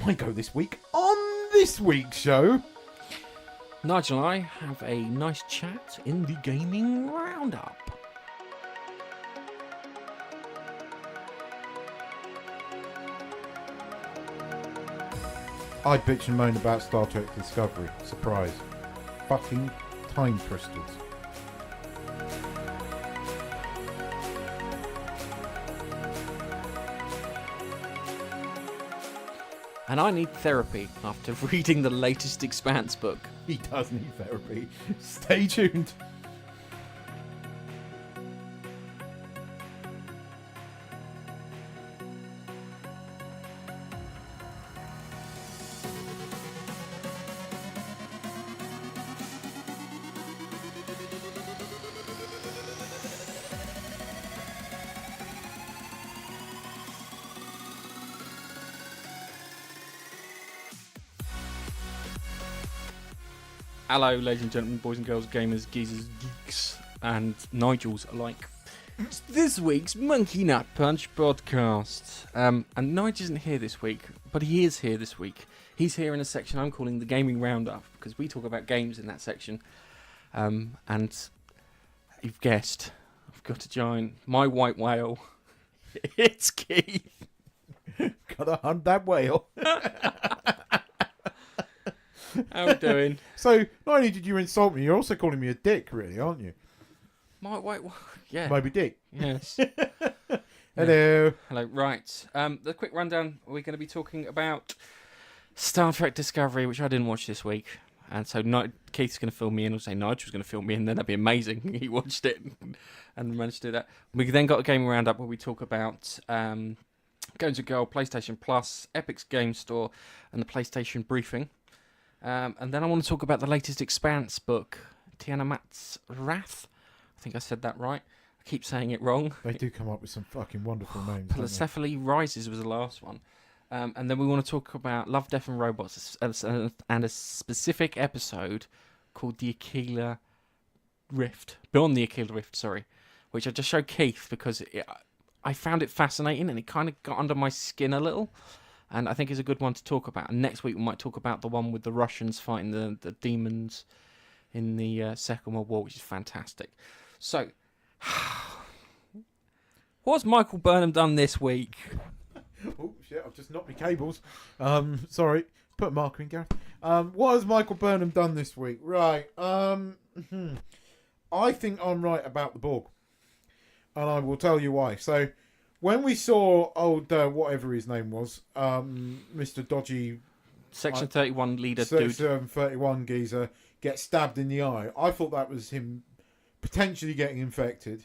my go this week on this week's show. Nigel and I have a nice chat in the Gaming Roundup. I bitch and moan about Star Trek Discovery. Surprise. Fucking time crystals. And I need therapy after reading the latest Expanse book. He does need therapy. Stay tuned. Hello, ladies and gentlemen, boys and girls, gamers, geezers, geeks, and Nigels alike. It's this week's Monkey Nut Punch podcast. And Nigel isn't here this week, but he is here this week. He's here in a section I'm calling the Gaming Roundup, because we talk about games in that section. And you've guessed, I've got to join my white whale. It's Keith. Gotta hunt that whale. How are we doing? So, not only did you insult me, you're also calling me a dick, really, aren't you? My white whale, yeah. Moby Dick. Yes. Hello. Hello, right. The quick rundown, we're going to be talking about Star Trek Discovery, which I didn't watch this week. And so Keith's going to fill me in, or say Nigel's going to fill me in, then that'd be amazing. He watched it and managed to do that. We then got a gaming roundup where we talk about Going to Girl, PlayStation Plus, Epic's Game Store, and the PlayStation Briefing. And then I want to talk about the latest Expanse book, Tiamat's Wrath. I think I said that right. I keep saying it wrong. They do come up with some fucking wonderful names. Persephone Rises was the last one. And then we want to talk about Love, Death and Robots and a specific episode called The Aquila Rift. Beyond the Aquila Rift, sorry. Which I just showed Keith because I found it fascinating and it kind of got under my skin a little. And I think it's a good one to talk about. And next week we might talk about the one with the Russians fighting the demons in the Second World War, which is fantastic. So, what's Michael Burnham done this week? Oh, shit, I've just knocked my cables. Sorry. Put a marker in, Gareth. What has Michael Burnham done this week? Right. I think I'm right about the Borg. And I will tell you why. So, when we saw old, whatever his name was, Mr. Dodgy... Section 31 leader Section 31 geezer get stabbed in the eye, I thought that was him potentially getting infected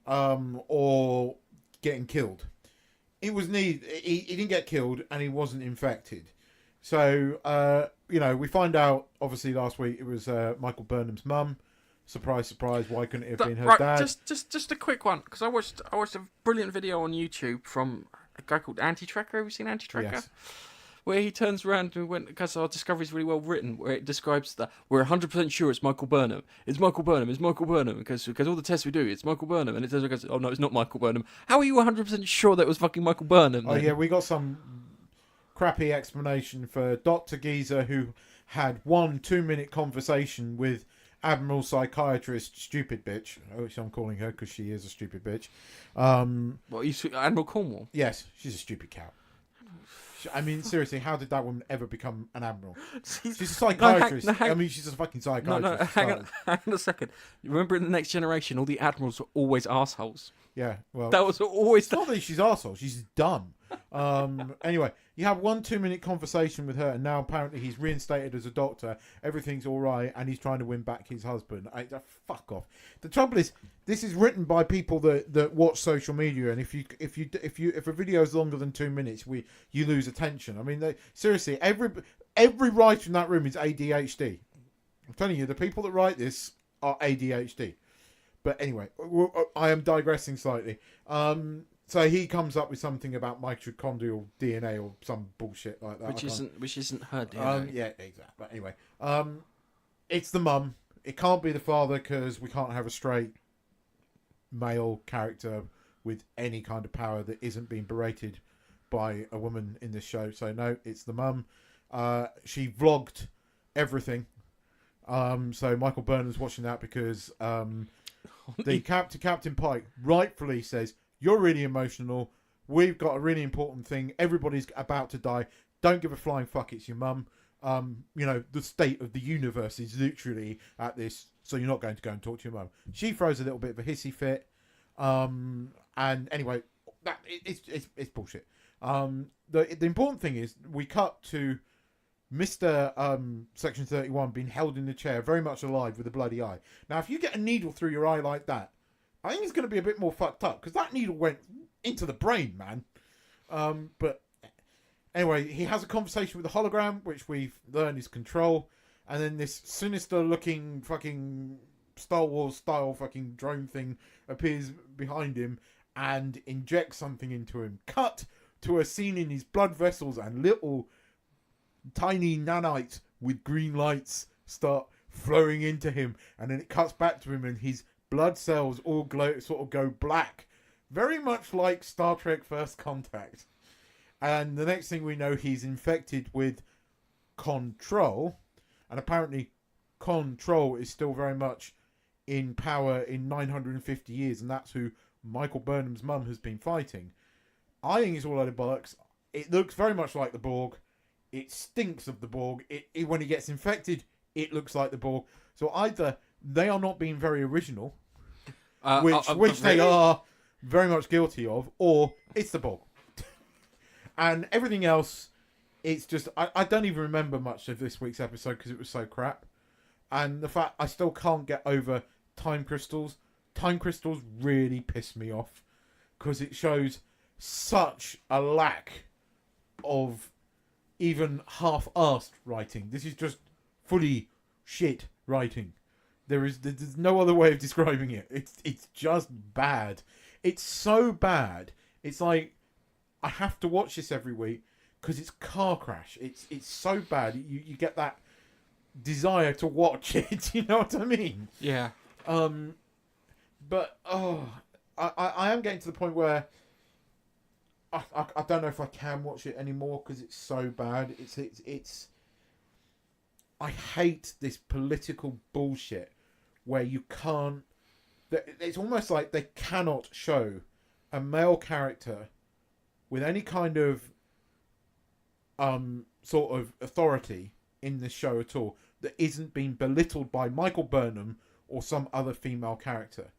or getting killed. It was he didn't get killed and he wasn't infected. So, we find out, obviously, last week it was Michael Burnham's mum. Surprise, surprise, why couldn't it have been her dad? Just a quick one, because I watched a brilliant video on YouTube from a guy called Anti-Tracker. Have you seen Anti-Tracker? Yes. Where he turns around and went, because our Discovery's really well written, where it describes that we're 100% sure it's Michael Burnham. It's Michael Burnham, because all the tests we do, it's Michael Burnham. And it goes, oh no, it's not Michael Burnham. How are you 100% sure that it was fucking Michael Burnham? Oh yeah, we got some crappy explanation for Dr. Geezer, who had 1 2-minute conversation with Admiral Psychiatrist Stupid Bitch, which I'm calling her because she is a stupid bitch. Admiral Cornwall? Yes, she's a stupid cow. I mean, seriously, how did that woman ever become an admiral? She's a psychiatrist. She's a fucking psychiatrist. Hang on a second. Remember in The Next Generation, all the admirals were always assholes. Yeah, well... That was always... It's not that she's arsehole, she's dumb. Anyway, you have 1 2-minute conversation with her, and now apparently he's reinstated as a doctor. Everything's all right, and he's trying to win back his husband. Fuck off. The trouble is, this is written by people that watch social media, and if a video is longer than 2 minutes, you lose attention. I mean, seriously, every writer in that room is ADHD. I'm telling you, the people that write this are ADHD. But anyway, I am digressing slightly. So he comes up with something about mitochondrial DNA or some bullshit like that. Which isn't her DNA. Yeah, exactly. But anyway, it's the mum. It can't be the father because we can't have a straight male character with any kind of power that isn't being berated by a woman in this show. So no, it's the mum. She vlogged everything. So Michael Burnham's watching that because the Captain Pike rightfully says, "You're really emotional. We've got a really important thing. Everybody's about to die. Don't give a flying fuck. It's your mum. The state of the universe is literally at this. So you're not going to go and talk to your mum." She throws a little bit of a hissy fit. And anyway, it's bullshit. The important thing is we cut to Mr. Section 31 being held in the chair, very much alive with a bloody eye. Now, if you get a needle through your eye like that, I think it's going to be a bit more fucked up because that needle went into the brain, man. But anyway, he has a conversation with the hologram, which we've learned is Control, and then this sinister-looking fucking Star Wars style fucking drone thing appears behind him and injects something into him. Cut to a scene in his blood vessels and little tiny nanites with green lights start flowing into him, and then it cuts back to him and his blood cells all glow, sort of go black, very much like Star Trek First Contact. And the next thing we know, he's infected with Control, and apparently Control is still very much in power in 950 years, and that's who Michael Burnham's mum has been fighting. I think it's all out of bollocks. It looks very much like the Borg. It stinks of the Borg. When he gets infected, it looks like the Borg. So either they are not being very original, which they are very much guilty of, or it's the Borg. And everything else, it's just... I don't even remember much of this week's episode because it was so crap. And the fact I still can't get over time crystals. Time crystals really piss me off because it shows such a lack of even half-arsed writing. This is just fully shit writing. There's no other way of describing it. It's just bad. It's so bad. It's like I have to watch this every week because it's Car Crash. It's so bad. You get that desire to watch it. You know what I mean? Yeah. But I am getting to the point where I don't know if I can watch it anymore because it's so bad. It's I hate this political bullshit where you can't. It's almost like they cannot show a male character with any kind of sort of authority in this show at all that isn't being belittled by Michael Burnham or some other female character.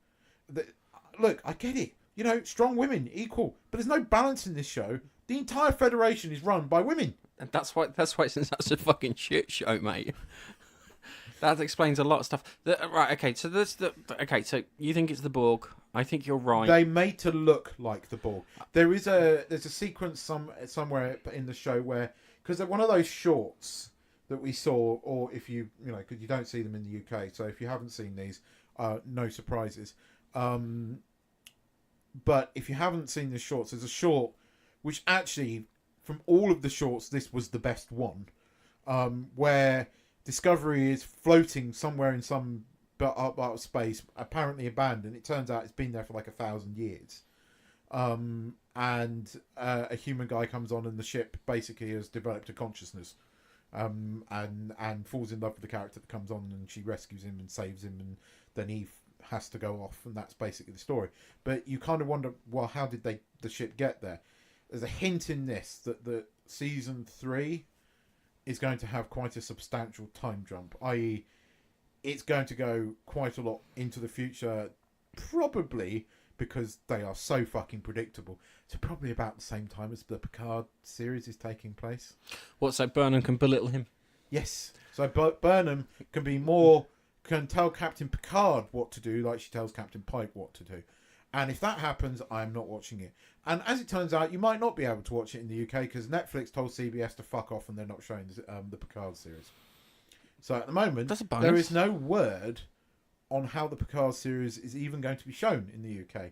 Look, I get it. You know, strong women, equal. But there's no balance in this show. The entire Federation is run by women. And that's why it's such a fucking shit show, mate. That explains a lot of stuff. Right, okay, so so you think it's the Borg. I think you're right. They made to look like the Borg. There's a sequence somewhere in the show where, because they're one of those shorts that we saw, or if because you don't see them in the UK, so if you haven't seen these, no surprises. But if you haven't seen the shorts, there's a short which actually, from all of the shorts, this was the best one, where Discovery is floating somewhere in some out of space, apparently abandoned. It turns out it's been there for like 1,000 years. And a human guy comes on, and the ship basically has developed a consciousness, and falls in love with the character that comes on, and she rescues him and saves him, and then he has to go off, and that's basically the story. But you kind of wonder, well, how did the ship get there? There's a hint in this that the season 3 is going to have quite a substantial time jump, i.e. it's going to go quite a lot into the future, probably because they are so fucking predictable. So probably about the same time as the Picard series is taking place. What, so Burnham can belittle him? Yes. So Burnham can tell Captain Picard what to do, like she tells Captain Pike what to do. And if that happens, I'm not watching it. And as it turns out, you might not be able to watch it in the UK because Netflix told CBS to fuck off and they're not showing the Picard series. So at the moment, there is no word on how the Picard series is even going to be shown in the UK.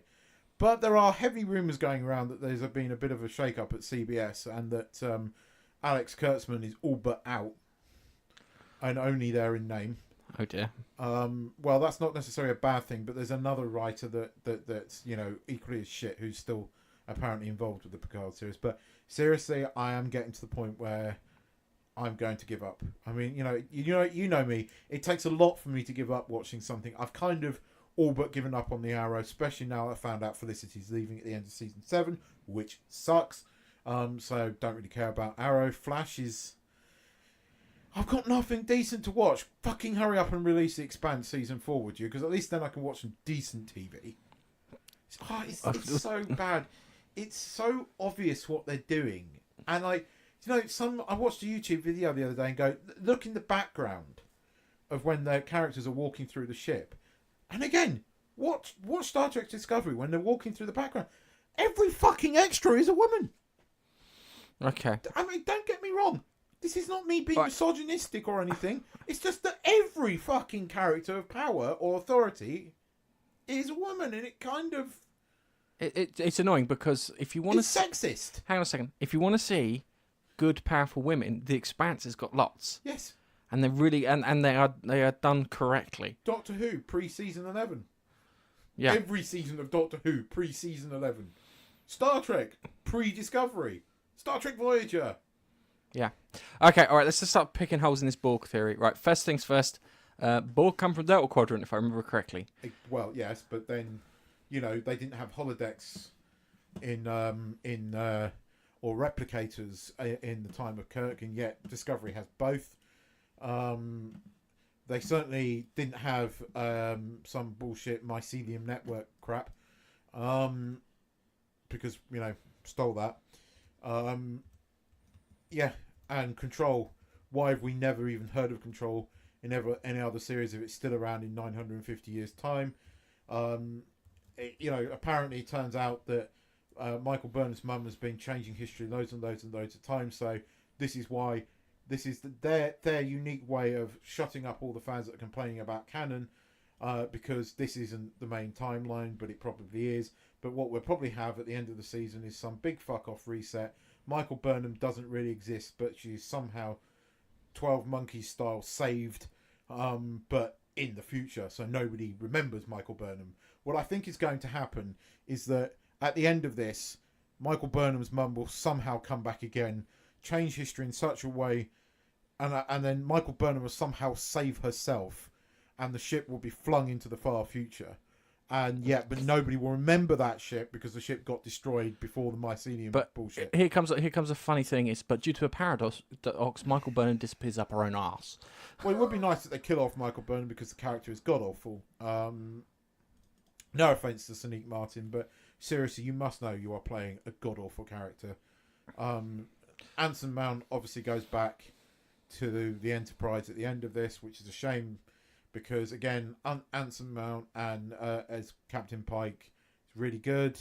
But there are heavy rumours going around that there's been a bit of a shake-up at CBS and that Alex Kurtzman is all but out and only there in name. Oh dear. Well, that's not necessarily a bad thing, but there's another writer that's equally as shit who's still apparently involved with the Picard series. But seriously, I am getting to the point where I'm going to give up. I mean, you know me. It takes a lot for me to give up watching something. I've kind of all but given up on the Arrow, especially now I found out Felicity's leaving at the end of season 7, which sucks. So don't really care about Arrow. Flash is... I've got nothing decent to watch. Fucking hurry up and release the Expanse season 4, would you? Because at least then I can watch some decent TV. It's so bad. It's so obvious what they're doing. And I watched a YouTube video the other day and go, look in the background of when their characters are walking through the ship. And again, watch Star Trek Discovery when they're walking through the background. Every fucking extra is a woman. Okay. I mean, don't get me wrong. This is not me being misogynistic or anything. It's just that every fucking character of power or authority is a woman, and it kind of... It's annoying because if you want It's sexist. Hang on a second. If you want to see good, powerful women, The Expanse has got lots. Yes. And they're really... And they are done correctly. Doctor Who, pre-season 11. Yeah. Every season of Doctor Who, pre-season 11. Star Trek, pre-Discovery. Star Trek Voyager. Yeah. Okay, all right, let's just start picking holes in this Borg theory. Right, first things first. Borg come from Delta Quadrant, if I remember correctly. Well, yes, but then, they didn't have holodecks or replicators in the time of Kirk, and yet Discovery has both. They certainly didn't have some bullshit mycelium network crap, because, stole that. Yeah, and Control. Why have we never even heard of Control in any other series if it's still around in 950 years' time? Apparently it turns out that Michael Burnham's mum has been changing history loads and loads and loads of times, so this is why this is their unique way of shutting up all the fans that are complaining about canon, because this isn't the main timeline, but it probably is. But what we'll probably have at the end of the season is some big fuck off reset. Michael Burnham doesn't really exist, but she's somehow 12 Monkeys style saved, but in the future, so nobody remembers Michael Burnham. What I think is going to happen is that at the end of this, Michael Burnham's mum will somehow come back again, change history in such a way, and then Michael Burnham will somehow save herself, and the ship will be flung into the far future. But nobody will remember that ship because the ship got destroyed before the mycelium bullshit. Here comes a funny thing but due to a paradox, Michael Burnham disappears up her own arse. Well, it would be nice that they kill off Michael Burnham because the character is god awful. No offense to Sonique Martin, but seriously, you must know you are playing a god awful character. Anson Mount obviously goes back to the Enterprise at the end of this, which is a shame. Because, again, Anson Mount and as Captain Pike is really good.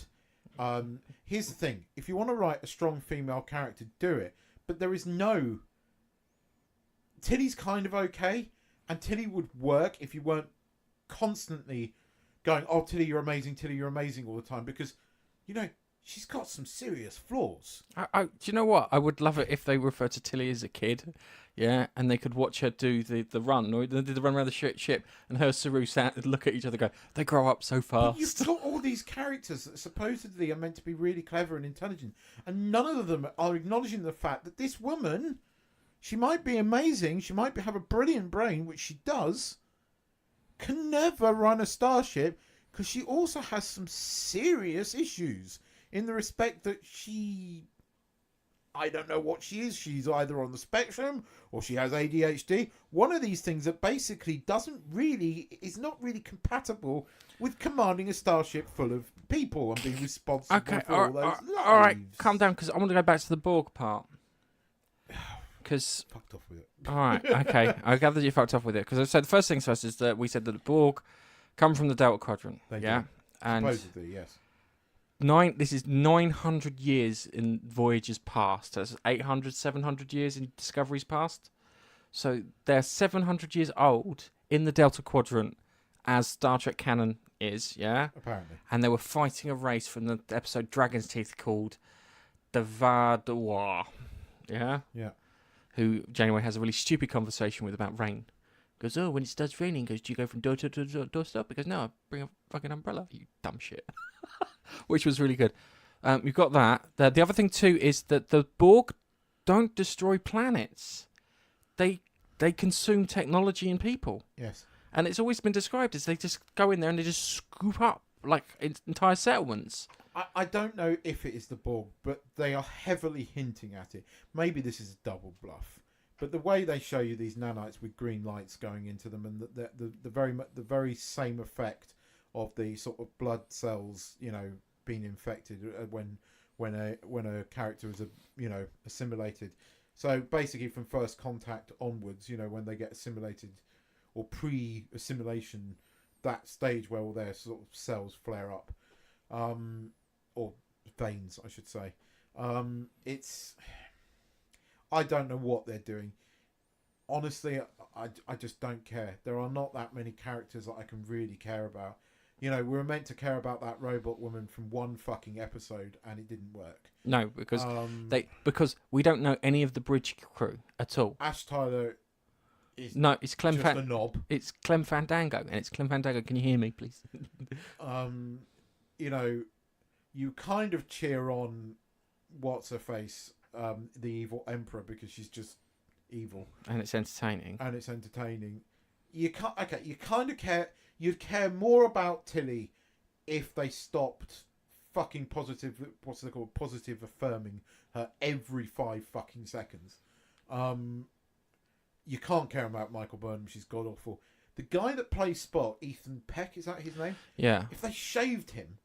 Here's the thing. If you want to write a strong female character, do it. But there is no... Tilly's kind of okay. And Tilly would work if you weren't constantly going, oh, Tilly, you're amazing all the time. Because, she's got some serious flaws. Do you know what? I would love it if they refer to Tilly as a kid. Yeah, and they could watch her do the run, or the run around the ship, and her Saru look at each other and go, they grow up so fast. But you've got all these characters that supposedly are meant to be really clever and intelligent, and none of them are acknowledging the fact that this woman, she might be amazing, she might have a brilliant brain, which she does, can never run a starship, because she also has some serious issues, in the respect that I don't know what she is. She's either on the spectrum or she has ADHD. One of these things that basically is not really compatible with commanding a starship full of people and being responsible for all those lives. All right, calm down, because I want to go back to the Borg part. Because fucked off with it. All right, okay. I gather you fucked off with it. Because I said the first things first is that we said that the Borg come from the Delta Quadrant. They do. And supposedly, yes. This is 900 years in Voyager's past. That's 800, 700 years in Discovery's past. So they're 700 years old in the Delta Quadrant, as Star Trek canon is, yeah? Apparently. And they were fighting a race from the episode Dragon's Teeth called the Vadois, yeah? Yeah. Who Janeway has a really stupid conversation with about rain. Goes, oh, when it starts raining, goes, do you go from door to doorstep? He goes, no, I bring a fucking umbrella, you dumb shit. Which was really good. You've got that. The other thing too is that the Borg don't destroy planets. They consume technology and people. Yes. And it's always been described as they just go in there and they just scoop up like entire settlements. I don't know if it is the Borg, but they are heavily hinting at it. Maybe this is a double bluff, but the way they show you these nanites with green lights going into them, and the very same effect of the sort of blood cells, being infected when a character is assimilated. So basically, from first contact onwards, when they get assimilated or pre-assimilation, that stage where all their sort of cells flare up. Or veins, I should say. I don't know what they're doing. Honestly, I just don't care. There are not that many characters that I can really care about. We were meant to care about that robot woman from one fucking episode, and it didn't work. No, because because we don't know any of the bridge crew at all. Ash Tyler is it's Clem just a knob. It's Clem Fandango, and it's Clem Fandango. Can you hear me, please? You kind of cheer on what's her face, the evil emperor, because she's just evil, and it's entertaining. You kind of care. You'd care more about Tilly if they stopped fucking positive. What's they called? Positive affirming her every 5 fucking seconds. You can't care about Michael Burnham. She's god awful. The guy that plays Spock, Ethan Peck, is that his name? Yeah. If they shaved him,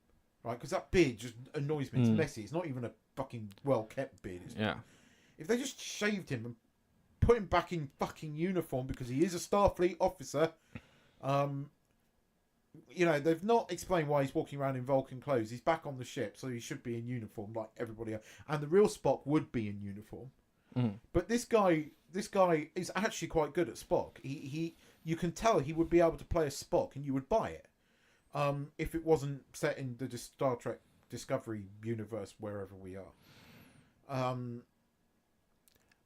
right, because that beard just annoys me. It's messy. It's not even a fucking well-kept beard. If they just shaved him and put him back in fucking uniform, because he is a Starfleet officer, they've not explained why he's walking around in Vulcan clothes. He's back on the ship, so he should be in uniform like everybody else. And the real Spock would be in uniform. But this guy is actually quite good at Spock. You can tell he would be able to play a Spock, and you would buy it. If it wasn't set in the Star Trek Discovery universe, wherever we are. Are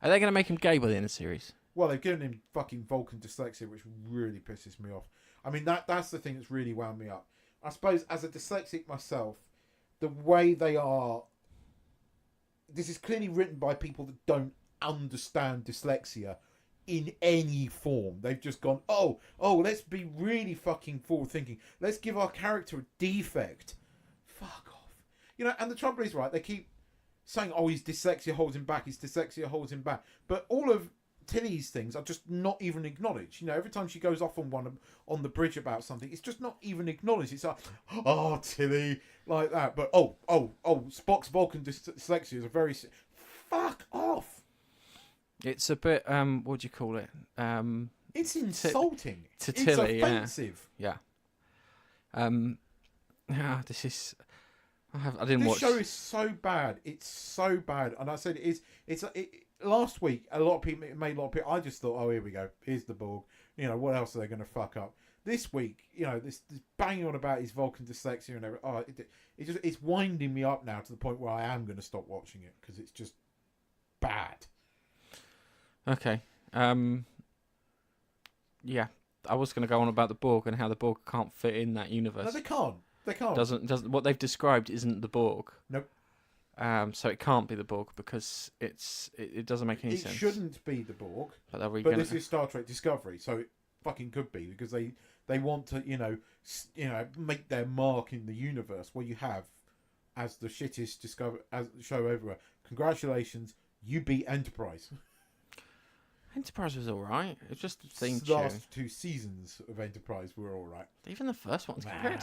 they going to make him gay by the end of the series? Well, they've given him fucking Vulcan dyslexia, which really pisses me off. I mean, that's the thing that's really wound me up. I suppose, as a dyslexic myself, the way they are... This is clearly written by people that don't understand dyslexia in any form. They've just gone, oh, let's be really fucking forward-thinking. Let's give our character a defect. Fuck off. And the trouble is, right, they keep saying, oh, his dyslexia holds him back, but all of Tilly's things are just not even acknowledged. Every time she goes off on the bridge about something, it's just not even acknowledged. It's like, oh, Tilly, like that. But Spock's Vulcan dyslexia is a very... Fuck off. It's a bit, what do you call it? It's insulting. To Tilly, it's offensive. Yeah. This is... I didn't watch... This show is so bad. It's so bad. And I said last week, a lot of people... It made a lot of people... I just thought, oh, here we go. Here's the Borg. What else are they going to fuck up? This week, this banging on about his Vulcan dyslexia and everything. Oh, it's winding me up now to the point where I am going to stop watching it, because it's just bad. Okay. Yeah. I was going to go on about the Borg and how the Borg can't fit in that universe. No, they can't. They can't. Doesn't what they've described isn't the Borg. Nope. So it can't be the Borg because it doesn't make any sense. It shouldn't be the Borg. But this is Star Trek Discovery, so it fucking could be, because they want to make their mark in the universe. Well, you have, as the shittest show everywhere. Congratulations, you beat Enterprise. Enterprise was alright. It was just the theme The tune. last 2 seasons of Enterprise were alright. Even the first ones, compared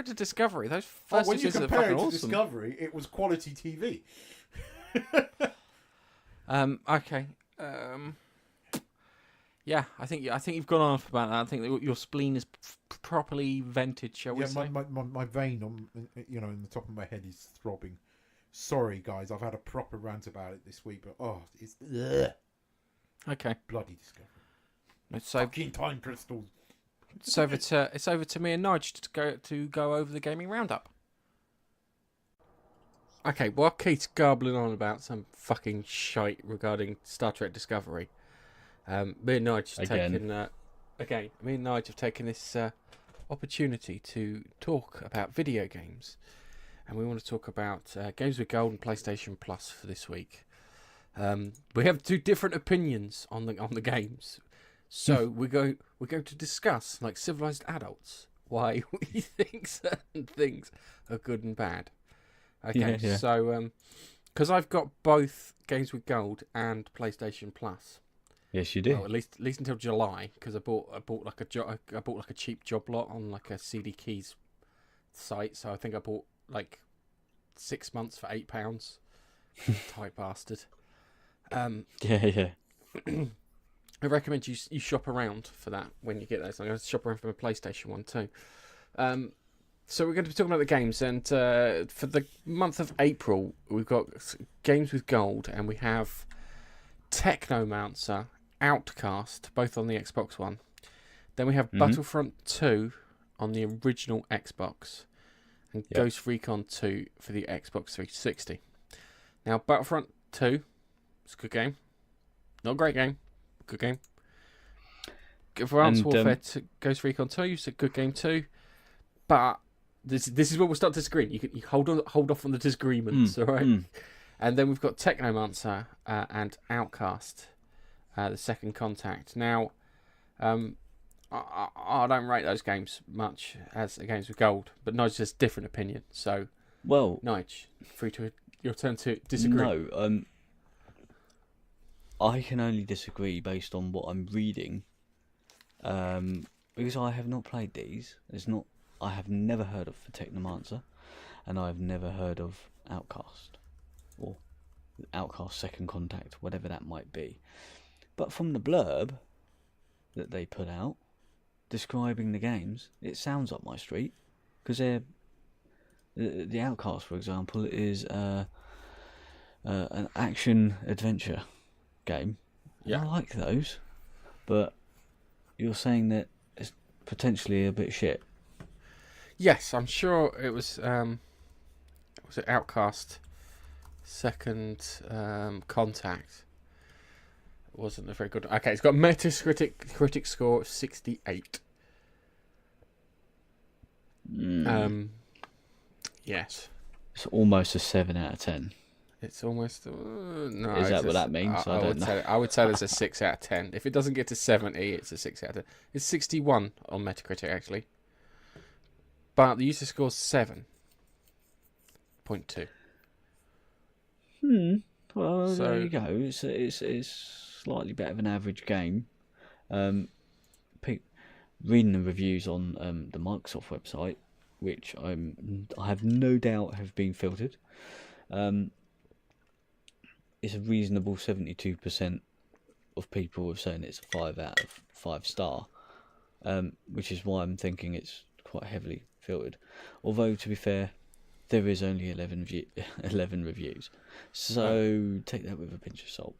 to Discovery, those first when you seasons are compare fucking it to awesome. Discovery, it was quality TV. Okay. Yeah, I think you've gone off about that. I think that your spleen is properly vented, shall we say? My vein on in the top of my head is throbbing. Sorry, guys, I've had a proper rant about it this week, but it's okay. Bloody Discovery. So fucking time crystals. It's over to me and Nigel to go over the gaming roundup. Okay, while Keith's garbling on about some fucking shite regarding Star Trek Discovery, me and Nigel have taken this opportunity to talk about video games. and we want to talk about games with gold and PlayStation Plus for this week. We have two different opinions on the games, so we're going to discuss, like civilized adults, why we think certain things are good and bad. Okay, Yeah. so because I've got both games with gold and PlayStation Plus. Yes, you do. Well, at least until July, because I bought like a cheap job lot on like a CD Keys site. So I think I bought like 6 months for £8. Tight bastard. Yeah. I recommend you shop around for that when you get those. I'm going to shop around for my PlayStation one too. So we're going to be talking about the games, and for the month of April, we've got games with gold, and we have Technomancer, Outcast, both on the Xbox One. Then we have Battlefront 2 on the original Xbox, and Ghost Recon 2 for the Xbox 360. Now, Battlefront 2, it's a good game. Not a great game, good game. Advanced Warfare 2, Ghost Recon 2, it's a good game too. But this is where we'll start disagreeing. You hold off on the disagreements, all right? And then we've got Technomancer and Outcast, the Second Contact. Now, I don't rate those games much as games with gold, but Nigel has a different opinion. So, Nigel, your turn to disagree. No, I can only disagree based on what I'm reading, because I have not played these. I have never heard of the Technomancer, and I have never heard of Outcast, or Outcast Second Contact, whatever that might be. But from the blurb that they put out, describing the games, it sounds up my street, because the Outcast, for example, is an action-adventure game. Yeah. I like those, but you're saying that it's potentially a bit shit. Yes, I'm sure it was. Was it Outcast Second Contact? It wasn't a very good. Okay, it's got Metacritic score of 68. Yes. It's almost a 7 out of 10. It's almost no. Is that what that means? I don't know. I would say there's a 6 out of 10. If it doesn't get to 70, it's a 6 out of 10. It's 61 on Metacritic actually, but the user score's 7.2. Well, So- there you go. It's slightly better than average game. Reading the reviews on the Microsoft website, which I have no doubt have been filtered. It's a reasonable 72% of people are saying it's a 5 out of 5 star, which is why I'm thinking it's quite heavily filtered. Although, to be fair, there is only 11 reviews, so take that with a pinch of salt.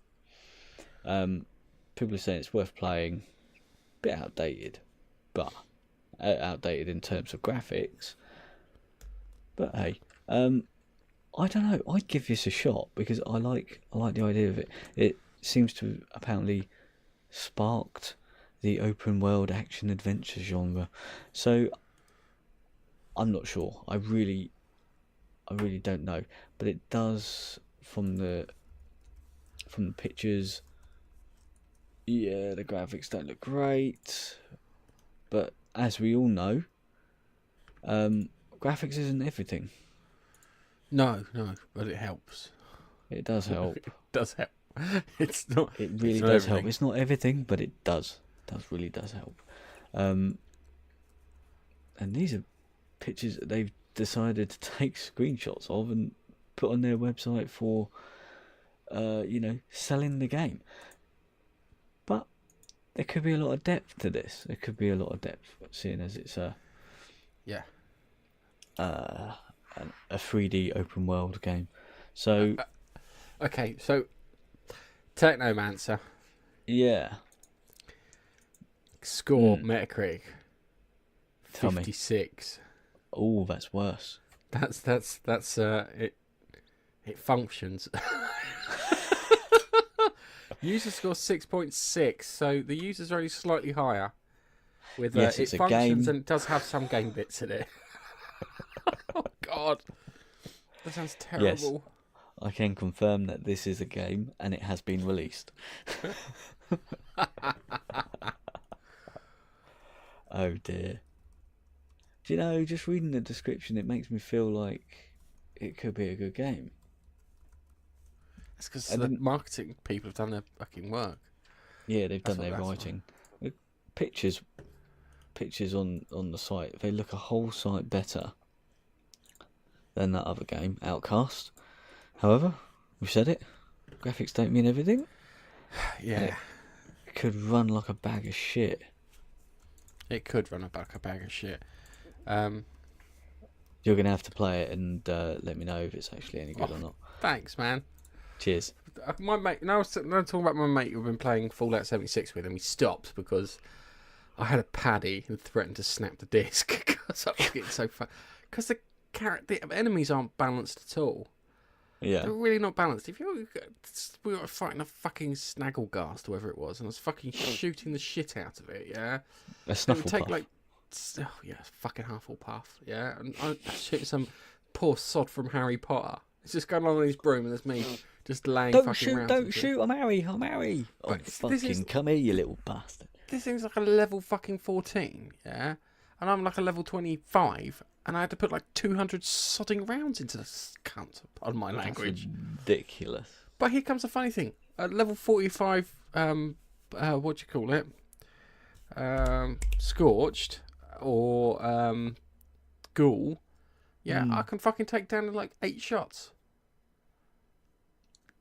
People are saying it's worth playing, a bit outdated, but outdated in terms of graphics. But hey, I don't know. I'd give this a shot because I like the idea of it. It seems to have apparently sparked the open world action adventure genre. So I'm not sure. I really don't know. But it does from the pictures. Yeah, the graphics don't look great. But as we all know, graphics isn't everything. No, but it helps. It does help. It does help. It's not. It really it's not does help. everything. It's not everything, but it does. Really does help. And these are pictures that they've decided to take screenshots of and put on their website for, selling the game. But there could be a lot of depth to this. There could be a lot of depth, seeing as it's a 3D open world game. So Okay, so Technomancer yeah, score Metacritic Tell me. 56. oh, that's worse. That's it. It functions. User score 6.6, so the users are only slightly higher. With Yes, it it's a functions game. and it does have some game bits in it. Oh God. That sounds terrible. I can confirm that this is a game and it has been released. Oh dear. Do you know, just reading the description, it makes me feel like it could be a good game. That's because the marketing people have done their fucking work. Yeah, they've done their writing. Pictures on the site, they look a whole sight better than that other game, Outcast. However, we've said it, graphics don't mean everything. Yeah. It could run like a bag of shit. It could run like a bag of shit. You're going to have to play it and let me know if it's actually any good or not. Thanks, man. Cheers. My mate, I was talking about my mate who've been playing Fallout 76 with, and we stopped because I had a paddy and threatened to snap the disc because I was getting so fun. Because the enemies aren't balanced at all. Yeah. They're really not balanced. We were fighting a fucking snaggleghast, whoever it was, and I was fucking shooting the shit out of it, yeah? A It snuffle would take puff. like, fucking Hufflepuff, yeah? And I shooting some poor sod from Harry Potter. It's just going along with his broom, and there's me just laying fucking rounds. Don't shoot, I'm Harry. Oh, But fucking come here, you little bastard. This thing's like a level fucking 14, yeah? And I'm like a level 25, and I had to put like 200 sodding rounds into this cunt, pardon my language. That's ridiculous. But here comes the funny thing. At level 45, what do you call it? Scorched, or Ghoul. Yeah, I can fucking take down in like 8 shots.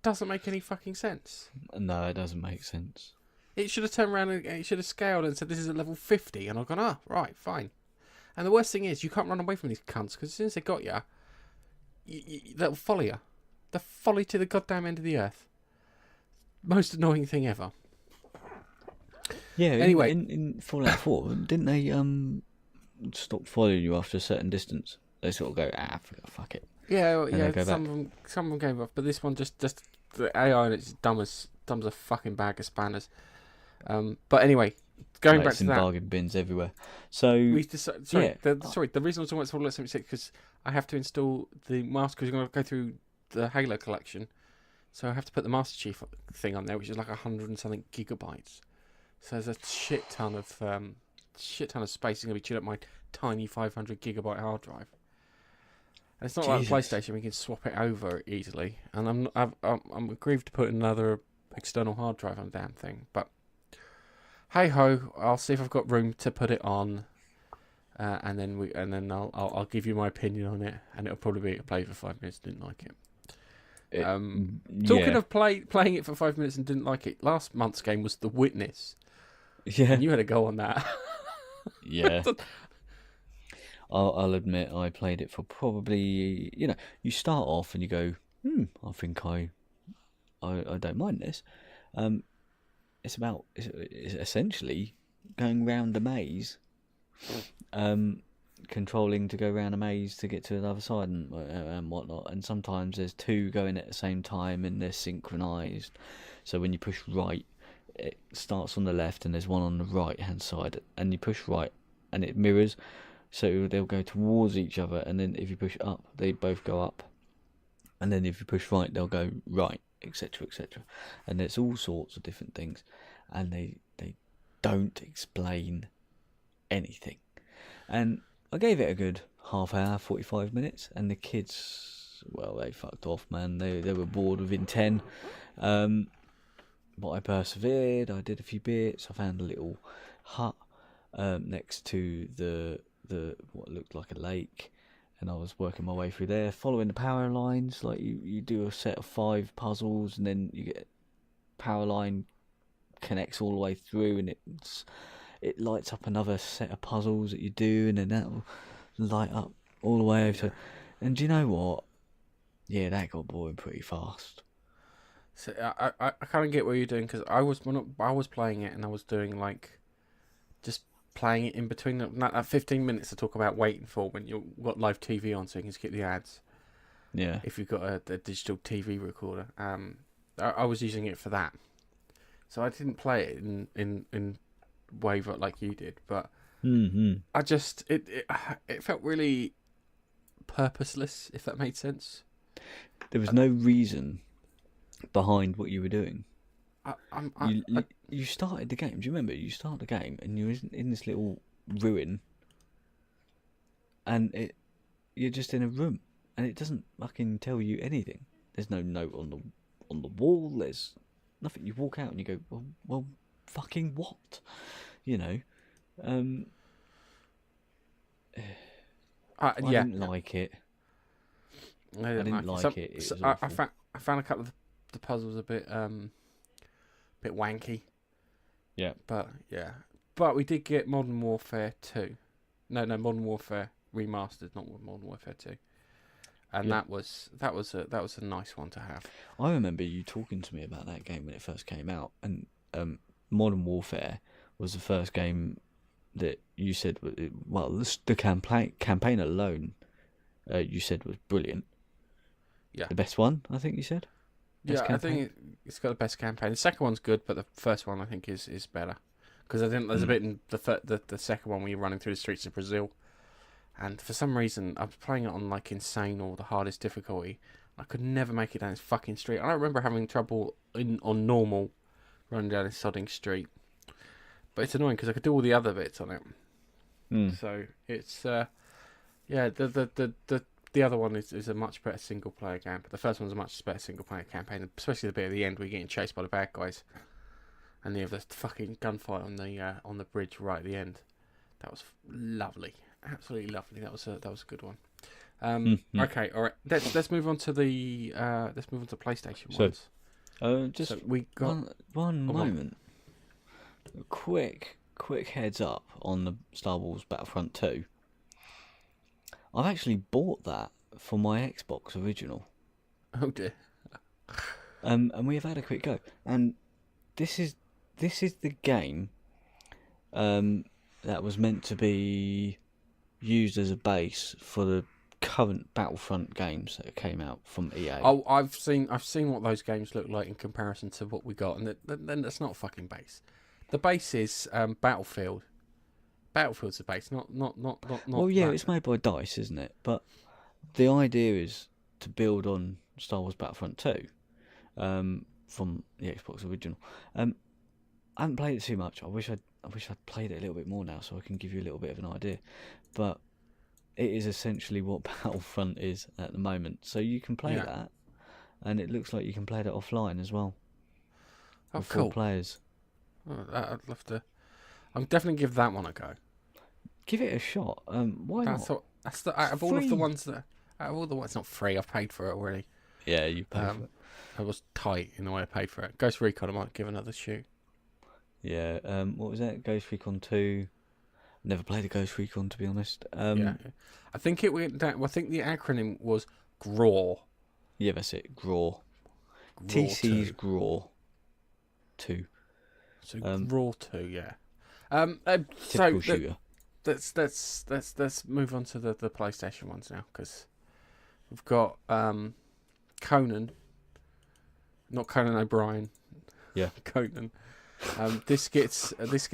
Doesn't make any fucking sense. No, it doesn't make sense. It should have turned around and it should have scaled and said this is at level 50, and I've gone, right, fine. And the worst thing is, you can't run away from these cunts, because as soon as they got you, they'll follow you. They'll follow you to the goddamn end of the earth. Most annoying thing ever. Yeah, anyway. In Fallout 4, didn't they stop following you after a certain distance? They sort of go, fuck it. Yeah, And some of them gave up, but this one just the AI and it's dumb as a fucking bag of spanners. But anyway, going back to that, bargain bins everywhere. So the reason I was talking about Fallout 76 because I have to install the master because you're going to go through the Halo collection, so I have to put the Master Chief thing on there, which is like 100 and something gigabytes. So there's a shit ton of space is going to be chewed up my tiny 500 gigabyte hard drive. And it's not like PlayStation; we can swap it over easily. And I'm aggrieved to put another external hard drive on the damn thing. But hey ho, I'll see if I've got room to put it on, and then I'll give you my opinion on it. And it'll probably be play for 5 minutes. Didn't like it. Talking of playing it for 5 minutes and didn't like it. Last month's game was The Witness. Yeah, and you had a go on that. Yeah. I'll admit I played it for probably, you start off and you go, I think I don't mind this. It's essentially going round a maze, controlling to go round a maze to get to the other side and whatnot. And sometimes there's two going at the same time and they're synchronized. So when you push right, it starts on the left and there's one on the right hand side, and you push right and it mirrors. So they'll go towards each other, and then if you push up, they both go up. And then if you push right, they'll go right, etc., etc. And there's all sorts of different things. And they don't explain anything. And I gave it a good half hour, 45 minutes, and the kids, well, they fucked off, man. They were bored within 10. But I persevered, I did a few bits, I found a little hut next to the what looked like a lake, and I was working my way through there, following the power lines. Like you do a set of 5 puzzles, and then you get power line connects all the way through, and it lights up another set of puzzles that you do, and then that'll light up all the way over. And do you know what? Yeah, that got boring pretty fast. So I kind of get what you're doing, because I was playing it and I was doing like just playing it in between that 15 minutes to talk about waiting for when you've got live TV on so you can skip the ads. Yeah. If you've got a digital TV recorder. I was using it for that. So I didn't play it in wave like you did, but I just it felt really purposeless, if that made sense. There was no reason behind what you were doing. You started the game. Do you remember? You start the game and you're in this little ruin, and you're just in a room, and it doesn't fucking tell you anything. There's no note on the wall. There's nothing. You walk out and you go, well, fucking what? You know. I didn't like it. I didn't like it. It was I found a couple of the puzzles a bit wanky. Yeah. But we did get Modern Warfare 2. No, Modern Warfare Remastered, not Modern Warfare 2. And that was a nice one to have. I remember you talking to me about that game when it first came out, and Modern Warfare was the first game that you said, well, the campaign alone, you said was brilliant. Yeah. The best one, I think you said. Best campaign? I think it's got the best campaign. The second one's good, but the first one I think is better. Because I think there's a bit in the second one where you're running through the streets of Brazil, and for some reason I was playing it on like insane or the hardest difficulty. I could never make it down this fucking street. I don't remember having trouble on normal running down this sodding street. But it's annoying because I could do all the other bits on it. So it's the other one is a much better single player game. But the first one's a much better single player campaign, especially the bit at the end where you're getting chased by the bad guys, and you have the fucking gunfight on the bridge right at the end. That was lovely, absolutely lovely. That was a good one. Okay, all right. Let's move on to the PlayStation ones. So we got one moment. Quick heads up on the Star Wars Battlefront 2. I've actually bought that for my Xbox original. Oh dear. And we have had a quick go. And this is the game that was meant to be used as a base for the current Battlefront games that came out from EA. Oh, I've seen what those games look like in comparison to what we got, and then that's not a fucking base. The base is Battlefield. Battlefield's the base, not. Well, yeah, it's made by DICE, isn't it? But the idea is to build on Star Wars Battlefront 2 from the Xbox original. I haven't played it too much. I wish I'd played it a little bit more now, so I can give you a little bit of an idea. But it is essentially what Battlefront is at the moment. So you can play that, and it looks like you can play that offline as well. Oh, with cool. 4 players. Oh, I'd love to. I'll definitely give that one a go. Give it a shot. Why not? Out of all of the ones it's not free. I've paid for it already. Yeah, you paid for it. I was tight in the way I paid for it. Ghost Recon, I might give another shoot. Yeah. What was that? Ghost Recon 2. Never played a Ghost Recon, to be honest. Yeah. I think it went down. I think the acronym was GRAW. Yeah, that's it. GRAW. TC's GRAW 2. So GRAW 2, yeah. Typical shooter. Let's move on to the PlayStation ones now, because we've got Conan, not Conan O'Brien. Yeah, Conan. This gets that's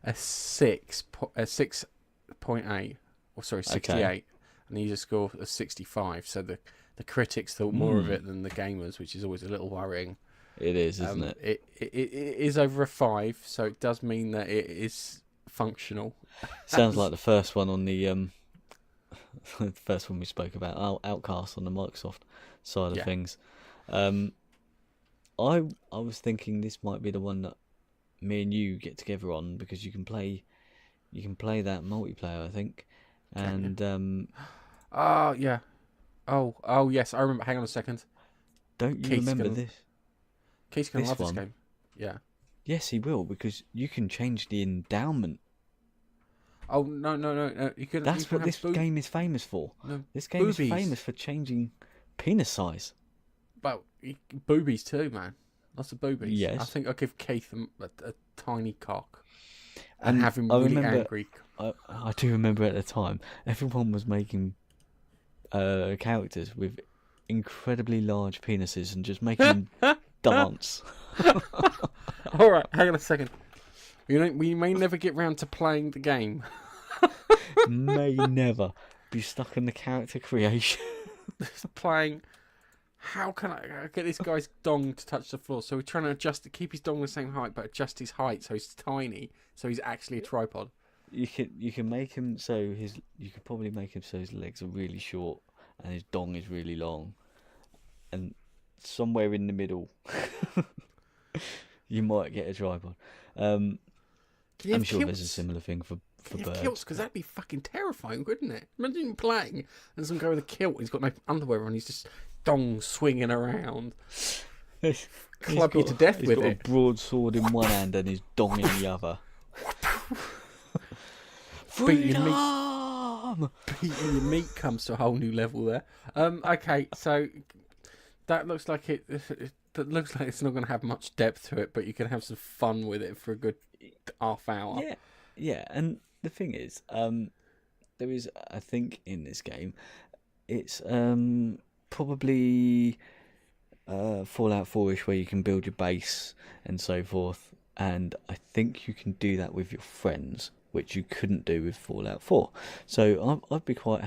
a 6.8, or sorry, 68, okay. And user score of 65. So the critics thought more of it than the gamers, which is always a little worrying. It is, isn't it? It is over a 5, so it does mean that it is functional. Sounds like the first one on the the first one we spoke about, Outcast on the Microsoft side of things. I was thinking this might be the one that me and you get together on, because you can play that multiplayer, I think. And yeah. Oh yes, I remember. Hang on a second. Don't you remember this? Keith's gonna love this game. Yeah. Yes, he will, because you can change the endowment. Oh no! You can. That's what this game is famous for. No, this game is famous for changing penis size. But boobies too, man. Lots of boobies. Yes. I think I'll give Keith a tiny cock and have him really angry. I do remember at the time, everyone was making characters with incredibly large penises and just making them dance. All right, hang on a second. We may never get round to playing the game. May never be stuck in the character creation. playing. How can I get this guy's dong to touch the floor? So we're trying to adjust to keep his dong the same height, but adjust his height so he's tiny, so he's actually a tripod. You can make him so you could probably make him so his legs are really short and his dong is really long, and somewhere in the middle, you might get a tripod. I'm sure there's a similar thing for birds. Kilts, because that'd be fucking terrifying, wouldn't it? Imagine him playing and some guy with a kilt. He's got no underwear on. He's just dong swinging around. Club you to death with it. He's got a broadsword in one hand and his dong in the other. Beating your meat comes to a whole new level there. Okay, so that looks like that looks like it's not going to have much depth to it, but you can have some fun with it for a good half hour. Yeah, and the thing is, there is, I think, in this game, it's probably Fallout 4-ish, where you can build your base and so forth, and I think you can do that with your friends, which you couldn't do with Fallout 4. So I'd be quite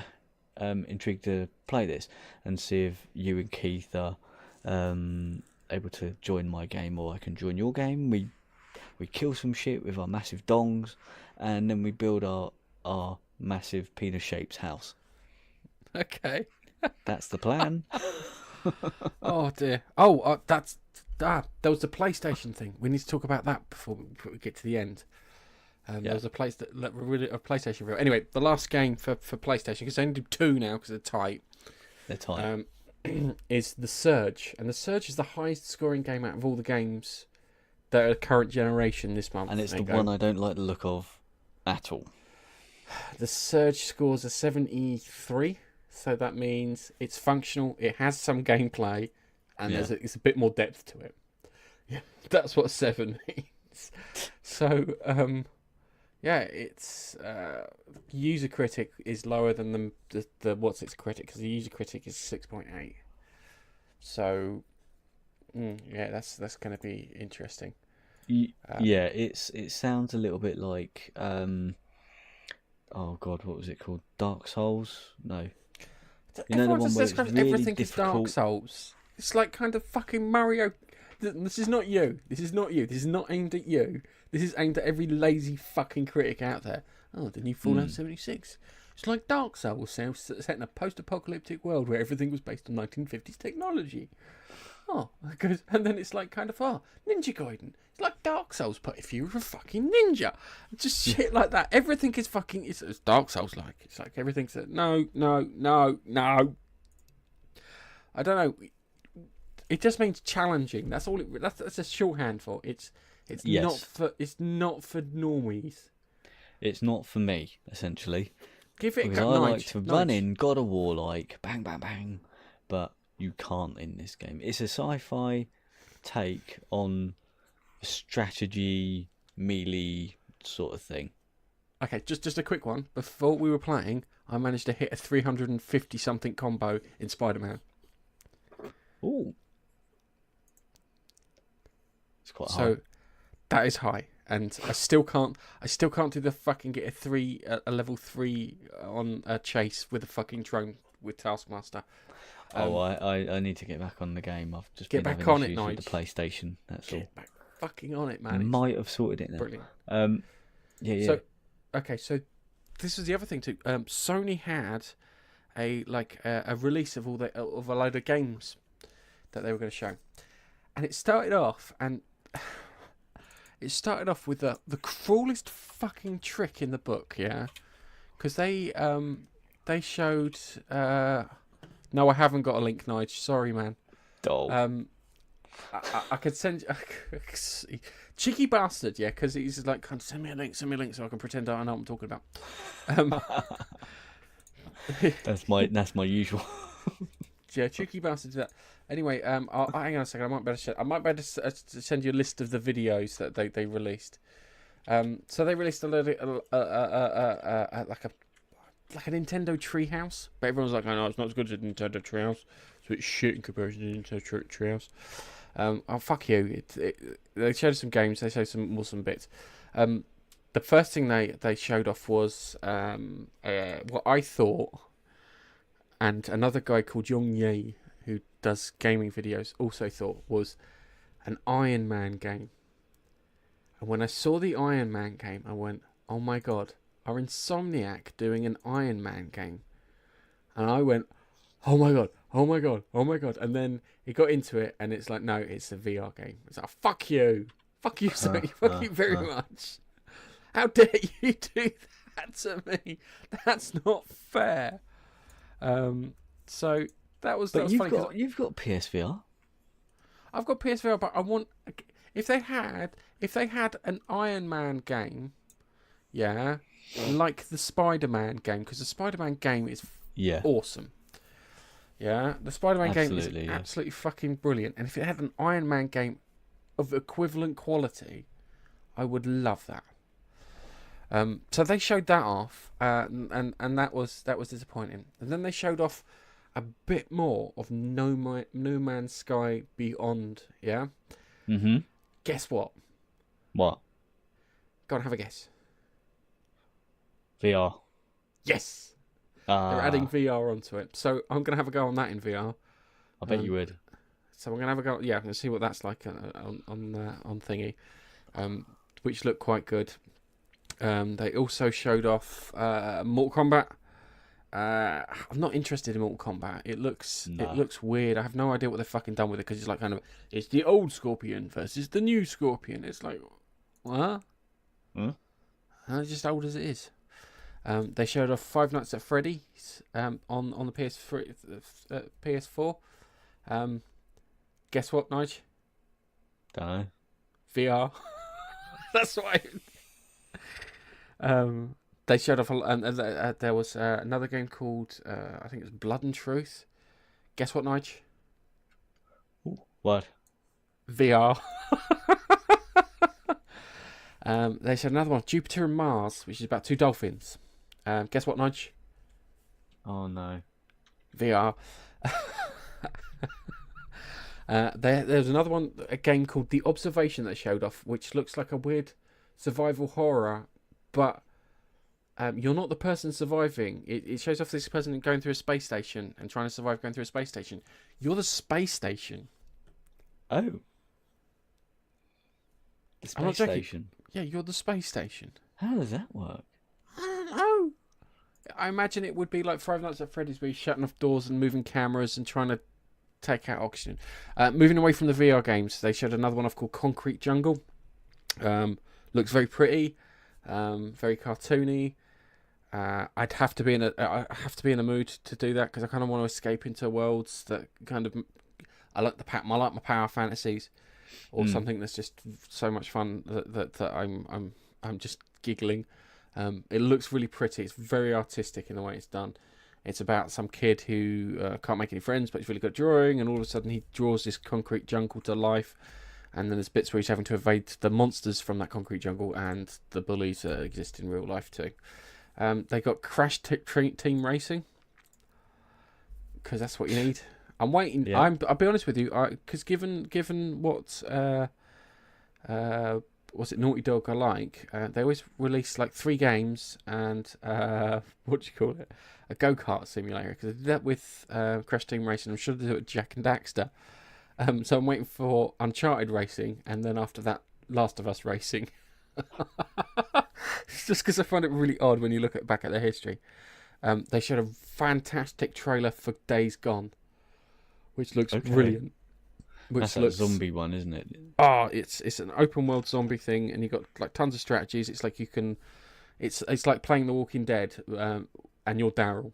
intrigued to play this and see if you and Keith are able to join my game, or I can join your game. We kill some shit with our massive dongs, and then we build our massive penis-shaped house. Okay. That's the plan. Oh dear. Oh, there was the PlayStation thing. We need to talk about that before we get to the end. There was a PlayStation review. Anyway, the last game for PlayStation, because they only do 2 now because they're tight. They're tight. Is The Surge, and The Surge is the highest scoring game out of all the games that are current generation this month. And it's the one I don't like the look of at all. The Surge scores a 73, so that means it's functional, it has some gameplay, and it's a bit more depth to it. Yeah, that's what 7 means. So, it's user critic is lower than the what's its critic, because the user critic is 6.8. So, that's going to be interesting. It sounds a little bit like oh god, what was it called? Dark Souls? No. Everyone just describes everything as Dark Souls. It's like kind of fucking Mario. This is not you. This is not you. This is not aimed at you. This is aimed at every lazy fucking critic out there. Oh, the new Fallout 76. It's like Dark Souls, set in a post-apocalyptic world where everything was based on 1950s technology. Oh, and then it's like kind of, Ninja Gaiden. It's like Dark Souls, but if you were a fucking ninja. Just shit like that. Everything is fucking, it's Dark Souls-like. It's like everything's, no. I don't know. It just means challenging. That's all. That's a shorthand for it's not for normies. It's not for me, essentially. Give it because a go. I like to run in God of War like bang bang bang, but you can't in this game. It's a sci-fi take on a strategy melee sort of thing. Okay, just a quick one. Before we were playing, I managed to hit a 350 something combo in Spider-Man. Ooh. It's quite high. So that is high, and I still can't do the fucking get a level 3 on a chase with a fucking drone with Taskmaster. I need to get back on the game. I've just get been back having on it, issues Nigel. with the PlayStation. That's all. Get back fucking on it, man. I might have sorted it now. Brilliant. Yeah. So, okay, so this was the other thing too. Sony had a release of of a load of games that they were going to show, and it started off with the cruelest fucking trick in the book, yeah, because they showed. No, I haven't got a link, Nigel. Sorry, man. Doll. I could send cheeky bastard, yeah, because he's like, send me a link, so I can pretend I know what I'm talking about. That's my usual. Yeah, cheeky bastard. Do that. Anyway, hang on a second. I might better send you a list of the videos that they released. So they released a little like a Nintendo Treehouse, but everyone's like, "Oh no, it's not as good as a Nintendo Treehouse. It's a bit shit in comparison to Nintendo Treehouse." Oh fuck you! They showed some games. They showed some awesome bits. The first thing they showed off was what I thought and another guy called Yong Ye, who does gaming videos, also thought was an Iron Man game. And when I saw the Iron Man game, I went, oh my god, are Insomniac doing an Iron Man game? And I went, oh my god, oh my god, oh my god. And then he got into it, and it's like, no, it's a VR game. It's like, fuck you, Sony, fuck you very much. How dare you do that to me? That's not fair. So that was funny. You've got PSVR. I've got PSVR, but I want if they had an Iron Man game, yeah, like the Spider-Man game, because the Spider-Man game is awesome. Yeah, the Spider-Man game is absolutely fucking brilliant. And if it had an Iron Man game of equivalent quality, I would love that. So they showed that off, and that was disappointing. And then they showed off a bit more of No Man's Sky Beyond. Yeah. Mhm. Guess what? What? Go on, have a guess. VR. Yes. They're adding VR onto it, so I'm gonna have a go on that in VR. I bet you would. So I'm gonna have a go. Yeah, I'm gonna see what that's like on thingy, which looked quite good. They also showed off Mortal Kombat. I'm not interested in Mortal Kombat. It looks weird. I have no idea what they've fucking done with it, because it's like it's the old Scorpion versus the new Scorpion. It's like, what? It's just old as it is. They showed off Five Nights at Freddy's on the PS4. Guess what, Nigel? Don't know. VR. That's why. They showed off. There was another game called I think it was Blood and Truth. Guess what, Nigel? What? VR. They showed another one, Jupiter and Mars, which is about two dolphins. Guess what, Nigel? Oh no. VR. There's another one, a game called The Observation that showed off, which looks like a weird survival horror, but you're not the person surviving. It shows off this person going through a space station and trying to survive going through a space station. You're the space station. Oh. The space station. Yeah, you're the space station. How does that work? I don't know. I imagine it would be like Five Nights at Freddy's, where you're shutting off doors and moving cameras and trying to take out oxygen. Moving away from the VR games, they showed another one off called Concrete Jungle. Looks very pretty, very cartoony. I'd have to be in a mood to do that, because I kind of want to escape into worlds that kind of I like my power fantasies, or something that's just so much fun that I'm just giggling. It looks really pretty. It's very artistic in the way it's done. It's about some kid who can't make any friends, but he's really good at drawing, and all of a sudden he draws this concrete jungle to life. And then there's bits where he's having to evade the monsters from that concrete jungle and the bullies that exist in real life too. They got Crash Team Racing, because that's what you need. I'm waiting. Yeah. I'll be honest with you, because given what was it Naughty Dog are like, they always release like 3 games and what do you call it, a go-kart simulator, because they did that with Crash Team Racing. I'm sure they do it with Jak and Daxter. So I'm waiting for Uncharted Racing, and then after that, Last of Us Racing. It's just because I find it really odd when you look back at their history. They showed a fantastic trailer for Days Gone, which looks brilliant. That's that zombie one, isn't it? Oh, it's an open world zombie thing, and you've got like tons of strategies. It's like it's like playing The Walking Dead, and you're Daryl.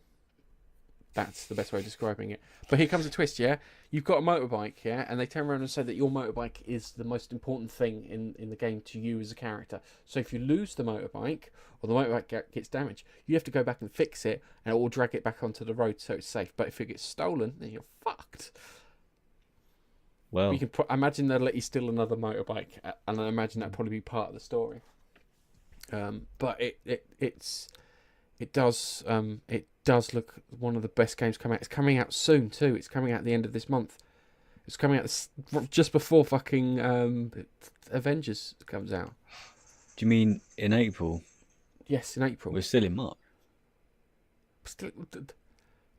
That's the best way of describing it. But here comes a twist, yeah? You've got a motorbike, yeah? And they turn around and say that your motorbike is the most important thing in the game to you as a character. So if you lose the motorbike, or the motorbike gets damaged, you have to go back and fix it, and it will drag it back onto the road so it's safe. But if it gets stolen, then you're fucked. Well, you can imagine they'll let you steal another motorbike, and I imagine that'd probably be part of the story. But it does look one of the best games coming out. It's coming out soon too. It's coming out at the end of this month. It's coming out just before fucking Avengers comes out. do you mean in April? Yes, in April. We're still in March.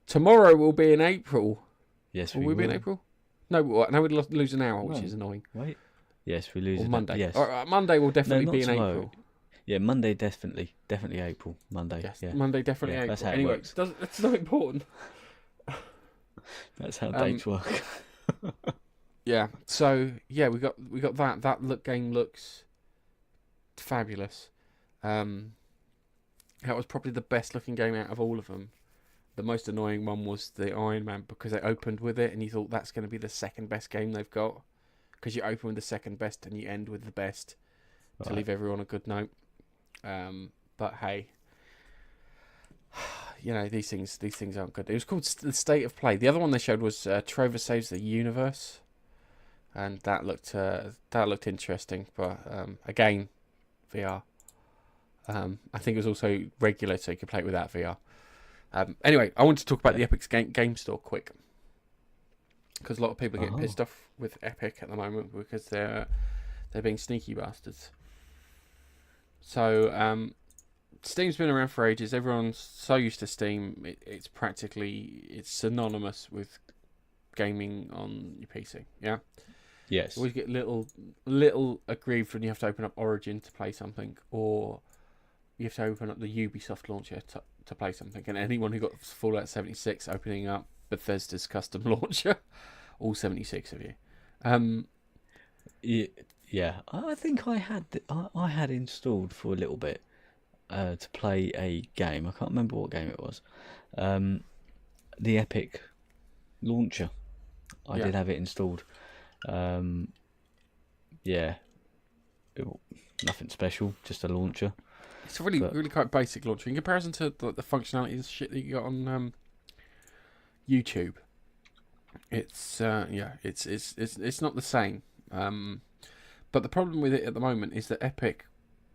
Tomorrow will be in April. Yes, Will we we be in will. April? No, what? No, we'd lose an hour, which No. is annoying. Wait. Yes, we lose Or it. Monday. Yes. All right, Monday will definitely not be in tomorrow. April. Yeah, Monday definitely April. Monday. Yes, Yeah. Monday definitely Yeah, April. that's how it Anyway, works. it's not important. That's how dates work. Yeah. So yeah, we got that. Game looks fabulous. That was probably the best looking game out of all of them. The most annoying one was the Iron Man because they opened with it and you thought that's going to be the second best game they've got because you open with the second best and you end with the best to leave everyone a good note. But hey, these things aren't good. It was called the State of Play. The other one they showed was Trover Saves the Universe, and that looked interesting. But again, VR. I think it was also regular, so you could play it without VR. Anyway, I want to talk about the Epic's game store quick because a lot of people are getting pissed off with Epic at the moment because they're being sneaky bastards. So Steam's been around for ages. Everyone's so used to Steam. It's synonymous with gaming on your PC. Yeah. Yes. You always get little aggrieved when you have to open up Origin to play something, or you have to open up the Ubisoft launcher to play something. And anyone who got Fallout 76 opening up Bethesda's custom launcher, all 76 of you. Yeah, I think I had installed for a little bit to play a game. I can't remember what game it was. The Epic launcher. I did have it installed. Nothing special, just a launcher. It's a really quite basic launcher in comparison to the functionality and shit that you got on YouTube. It's not the same. But the problem with it at the moment is that Epic,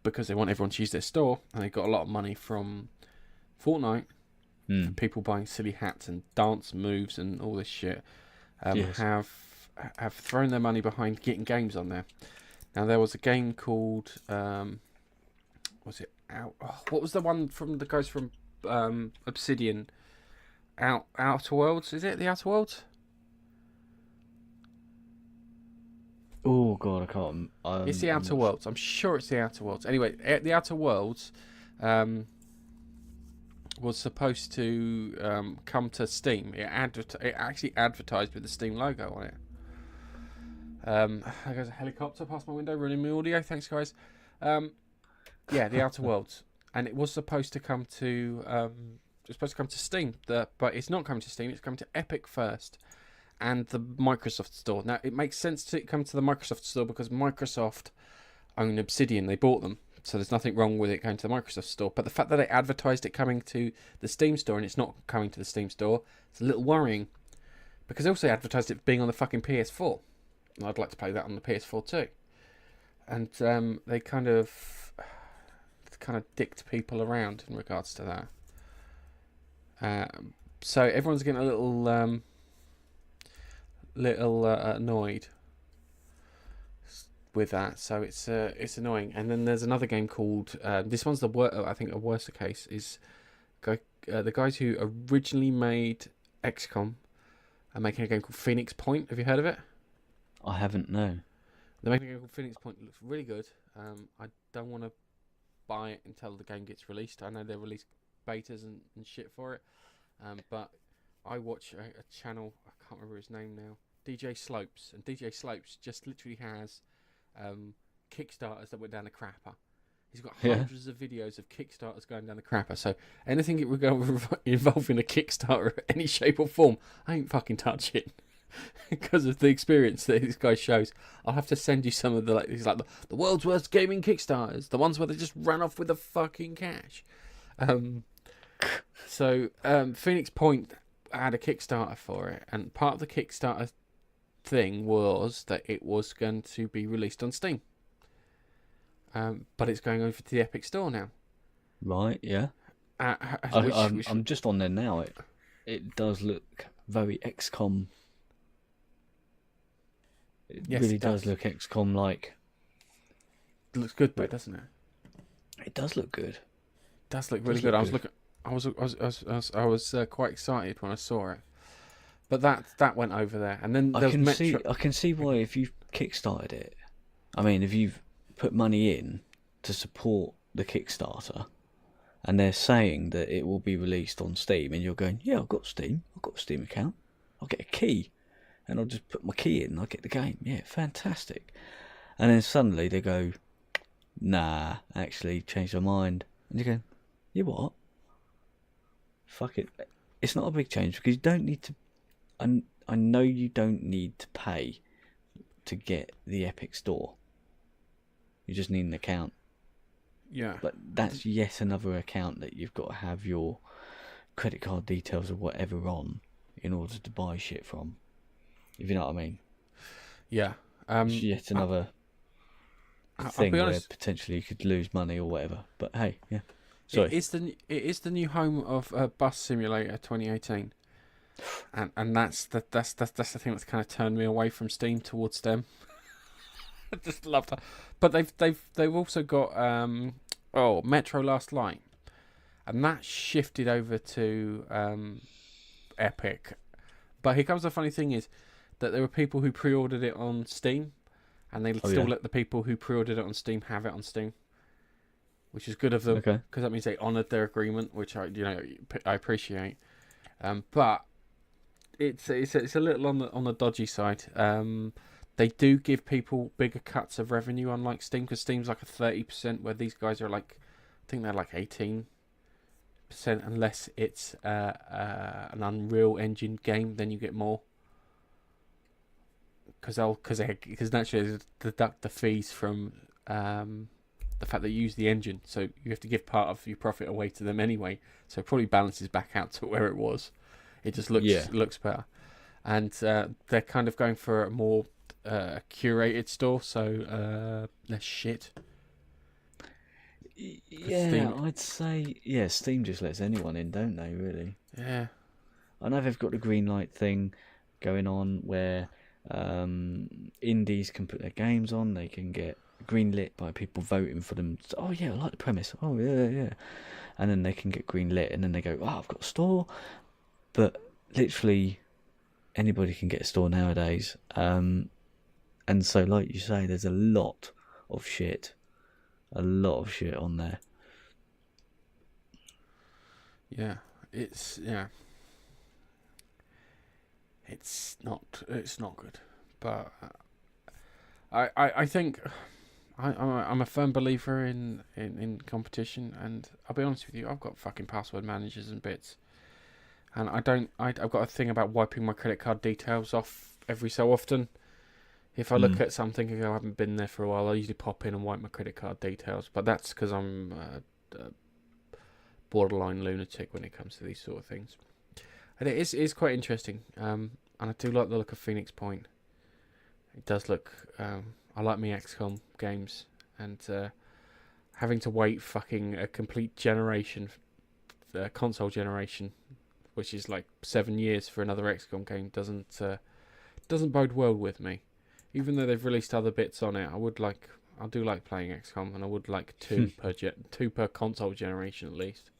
because they want everyone to use their store, and they've got a lot of money from Fortnite, from people buying silly hats and dance moves and all this shit, have thrown their money behind getting games on there. Now there was a game called was it out? Oh, what was the one from the guys from Obsidian? Outer Worlds? Is it the Outer Worlds? Oh god, I can't. It's the Outer Worlds. I'm sure it's the Outer Worlds. Anyway, the Outer Worlds was supposed to come to Steam. It actually advertised with the Steam logo on it. There goes a helicopter past my window, ruining my audio. Thanks, guys. The Outer Worlds, and it was supposed to come to Steam. But it's not coming to Steam. It's coming to Epic first, and the Microsoft Store. Now it makes sense to come to the Microsoft Store because Microsoft own Obsidian. They bought them, so there's nothing wrong with it going to the Microsoft Store. But the fact that they advertised it coming to the Steam Store and it's not coming to the Steam Store, it's a little worrying. Because they also advertised it being on the fucking PS4. And I'd like to play that on the PS4 too. And they kind of dicked people around in regards to that. So everyone's getting a little annoyed with that. So it's annoying. And then there's another game called this one's I think a worse case is the guys who originally made XCOM are making a game called Phoenix Point. Have you heard of it? I haven't, no. They're making a game called Phoenix Point. It looks really good. I don't want to buy it until the game gets released. I know they release betas and shit for it. But I watch a channel, I can't remember his name now, DJ Slopes. And DJ Slopes just literally has Kickstarters that went down the crapper. He's got hundreds of videos of Kickstarters going down the crapper. So anything it would go involving a Kickstarter in any shape or form, I ain't fucking touch it. Because of the experience that this guy shows. I'll have to send you some of the the world's worst gaming Kickstarters, the ones where they just run off with the fucking cash. So Phoenix Point had a Kickstarter for it, and part of the Kickstarter thing was that it was going to be released on Steam, but it's going over to the Epic Store now. Right, yeah. I'm just on there now. It does look very XCOM. It really does look XCOM like. It looks good though, doesn't it? It does look good. It does look really good. I was looking. I was quite excited when I saw it, but that went over there, and then I there was can Metro. I can see why if you've kickstarted it. I mean, if you've put money in to support the Kickstarter, and they're saying that it will be released on Steam, and you're going, yeah, I've got Steam, I've got a Steam account, I'll get a key, and I'll just put my key in, and I'll get the game. Yeah, fantastic. And then suddenly they go, nah, actually changed their mind, and you go, you what? Fuck it. It's not a big change because you don't need to. I know you don't need to pay to get the Epic Store. You just need an account. Yeah. But that's yet another account that you've got to have your credit card details or whatever on in order to buy shit from. If you know what I mean. Yeah. It's yet another thing I'll be where honest, potentially you could lose money or whatever. But hey, yeah. Sorry. it is the new home of Bus Simulator 2018, and that's the thing that's kind of turned me away from Steam towards them. I just love that. But they've also got Metro Last Light, and that shifted over to Epic. But here comes the funny thing is that there were people who pre-ordered it on Steam, and they still let the people who pre-ordered it on Steam have it on Steam, which is good of them because that means they honoured their agreement, which I appreciate. But it's a little on the dodgy side. They do give people bigger cuts of revenue, unlike Steam, because Steam's like a 30%, where these guys are like, I think they're like 18%, unless it's an Unreal Engine game, then you get more. Because naturally they deduct the fees from the fact that you use the engine, so you have to give part of your profit away to them anyway. So it probably balances back out to where it was. It just looks better, and they're kind of going for a more curated store, so less shit. Yeah, Steam. I'd say Steam just lets anyone in, don't they? Really? Yeah. I know they've got the green light thing going on where indies can put their games on. They can get greenlit by people voting for them. Oh yeah, I like the premise. Oh yeah, and then they can get greenlit, and then they go, oh, I've got a store. But literally anybody can get a store nowadays. And so, like you say, there's a lot of shit on there. Yeah, it's not good, but I think I'm a firm believer in competition, and I'll be honest with you, I've got fucking password managers and bits, and I've got a thing about wiping my credit card details off every so often. If I look at something and go, I haven't been there for a while, I usually pop in and wipe my credit card details, but that's because I'm borderline lunatic when it comes to these sort of things. And it is quite interesting, and I do like the look of Phoenix Point. It does look. I like me XCOM games, and having to wait fucking a complete generation, console generation, which is like 7 years for another XCOM game, doesn't bode well with me. Even though they've released other bits on it, I do like playing XCOM, and I would like two per console generation at least.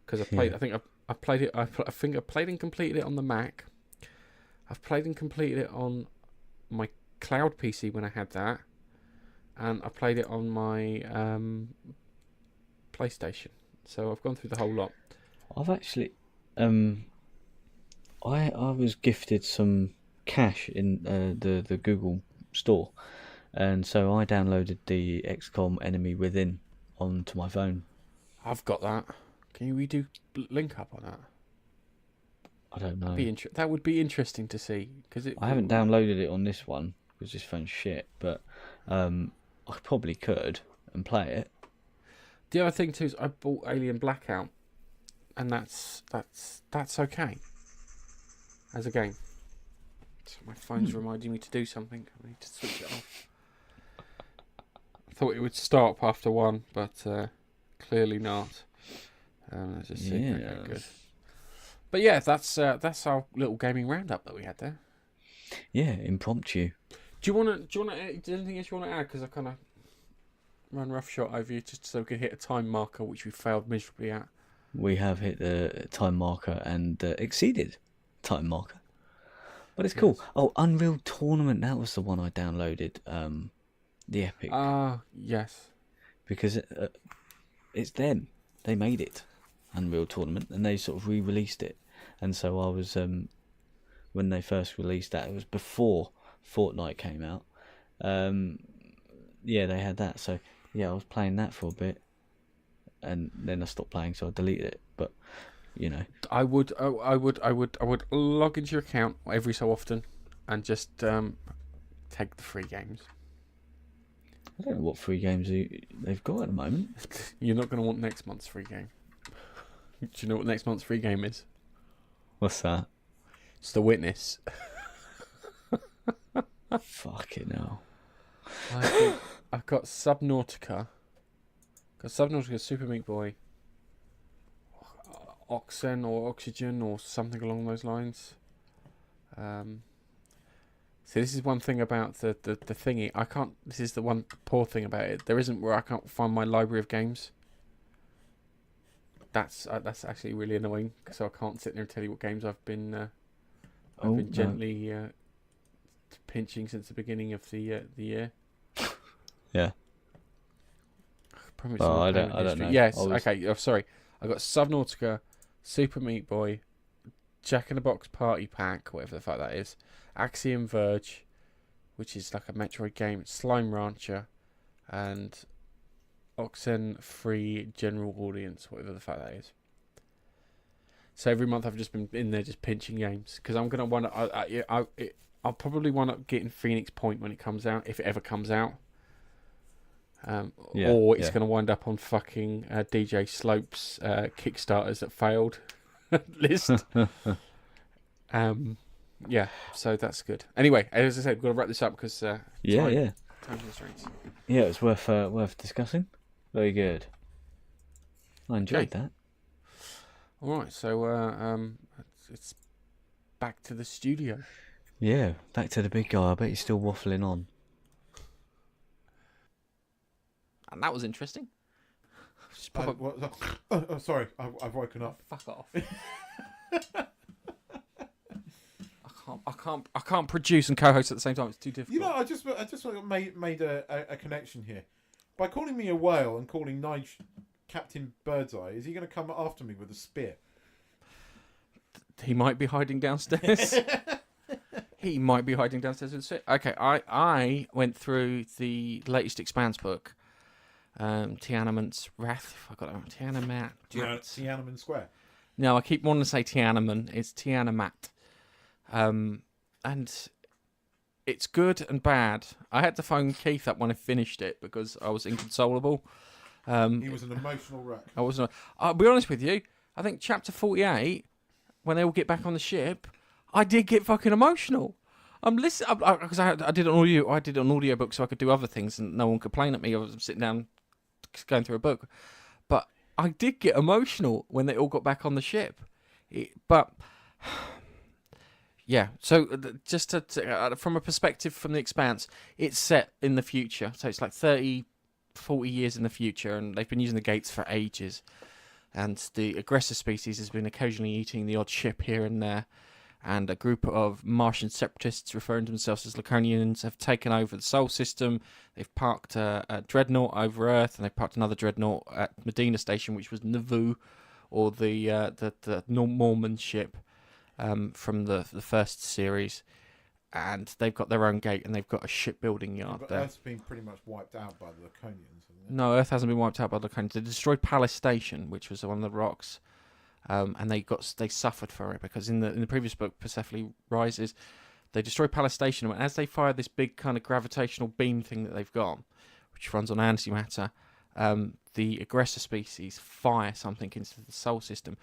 Because I played, I played it. I think I played and completed it on the Mac. I've played and completed it on my cloud PC when I had that, and I played it on my PlayStation. So I've gone through the whole lot. I've actually, I was gifted some cash in the Google Store, and so I downloaded the XCOM Enemy Within onto my phone. I've got that. Can we do link up on that? I don't know. That would be interesting to see, because I haven't downloaded it on this one because this phone's shit, but I probably could and play it. The other thing too is I bought Alien Blackout, and that's okay as a game. So my phone's reminding me to do something. I need to switch it off. I thought it would stop after one, but clearly not. Let's just see. Yeah. Okay, good. But yeah, that's our little gaming roundup that we had there. Yeah, impromptu. Do you want to? Is there anything else you want to add? Because I kind of ran roughshod over you just so we could hit a time marker, which we failed miserably at. we have hit the time marker and exceeded time marker. But it's cool. Yes. Oh, Unreal Tournament, that was the one I downloaded. The Epic. Yes. Because it's them. They made it. Unreal Tournament. And they sort of re-released it. And so I was... when they first released that, it was before Fortnite came out. Yeah, they had that. So, yeah, I was playing that for a bit. And then I stopped playing, so I deleted it. But, you know... I would log into your account every so often and just take the free games. I don't know what free games they've got at the moment. You're not going to want next month's free game. Do you know what next month's free game is? What's that? It's The Witness. Fucking hell. I've got Subnautica. Super Meat Boy. Oxen or Oxygen or something along those lines. So this is one thing about the thingy. I can't. This is the one poor thing about it. There isn't where I can't find my library of games. That's actually really annoying. So I can't sit there and tell you what games I've been gently pinching since the beginning of the year. Yeah. Probably Oh, I don't know. Yes. Okay. Oh, sorry. I got Subnautica, Super Meat Boy, Jack in the Box Party Pack, whatever the fuck that is, Axiom Verge, which is like a Metroid game, Slime Rancher, and Oxen Free General Audience, whatever the fuck that is. So every month I've just been in there just pinching games because I'm gonna wind up. I'll probably wind up getting Phoenix Point when it comes out, if it ever comes out. Or it's going to wind up on fucking DJ Slope's Kickstarters that failed list. Yeah, so that's good. Anyway, as I said, we've got to wrap this up because time constraints. Yeah, it was worth discussing. Very good. I enjoyed that. All right, so it's back to the studio. Yeah, back to the big guy. I bet he's still waffling on. And that was interesting. Sorry, I've woken up. Fuck off. I can't produce and co-host at the same time. It's too difficult. You know, I just made a connection here. By calling me a whale and calling Nigel Captain Birdseye, is he going to come after me with a spear? He might be hiding downstairs. He might be hiding downstairs with a spear. Okay, I went through the latest Expanse book. Tiamat's Wrath. I got it. Tiamat. Tiananmen Square. No, I keep wanting to say Tiananmen. It's Tiamat. And it's good and bad. I had to phone Keith up when I finished it because I was inconsolable. He was an emotional wreck. I wasn't. I'll be honest with you. I think chapter 48, when they all get back on the ship, I did get fucking emotional. I'm listening because I did an audio. I did an audiobook so I could do other things and no one could complain at me. I was sitting down going through a book, but I did get emotional when they all got back on the ship. Yeah, so just from a perspective from the Expanse, it's set in the future. So it's like 30, 40 years in the future, and they've been using the gates for ages. And the aggressor species has been occasionally eating the odd ship here and there. And a group of Martian separatists, referring to themselves as Laconians, have taken over the Sol system. They've parked a dreadnought over Earth, and they've parked another dreadnought at Medina Station, which was Nauvoo, or the Mormon ship from the first series. And they've got their own gate, and they've got a shipbuilding yard but there. Earth's been pretty much wiped out by the Laconians, hasn't it? No, Earth hasn't been wiped out by the Laconians. They destroyed Palace Station, which was one of the rocks. And they suffered for it because in the previous book, Persephone Rises, they destroyed Palace Station, and as they fire this big kind of gravitational beam thing that they've got, which runs on antimatter, the aggressor species fire something into the Sol system.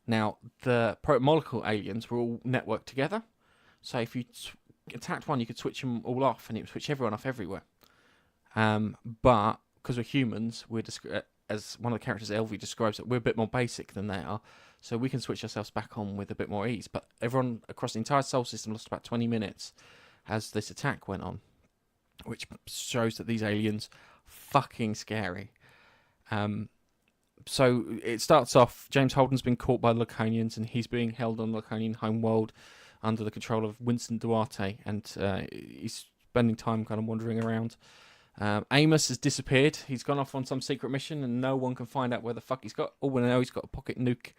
Now, the proto-molecule aliens were all networked together, so if you attacked one, you could switch them all off, and it would switch everyone off everywhere. But because we're humans, as one of the characters, Elvie, describes it, we're a bit more basic than they are, so we can switch ourselves back on with a bit more ease. But everyone across the entire Sol system lost about 20 minutes as this attack went on, which shows that these aliens are fucking scary. So it starts off, James Holden's been caught by the Laconians, and he's being held on the Laconian homeworld under the control of Winston Duarte, and he's spending time kind of wandering around. Amos has disappeared. He's gone off on some secret mission, and no one can find out where the fuck he's got. All we know, he's got a pocket nuke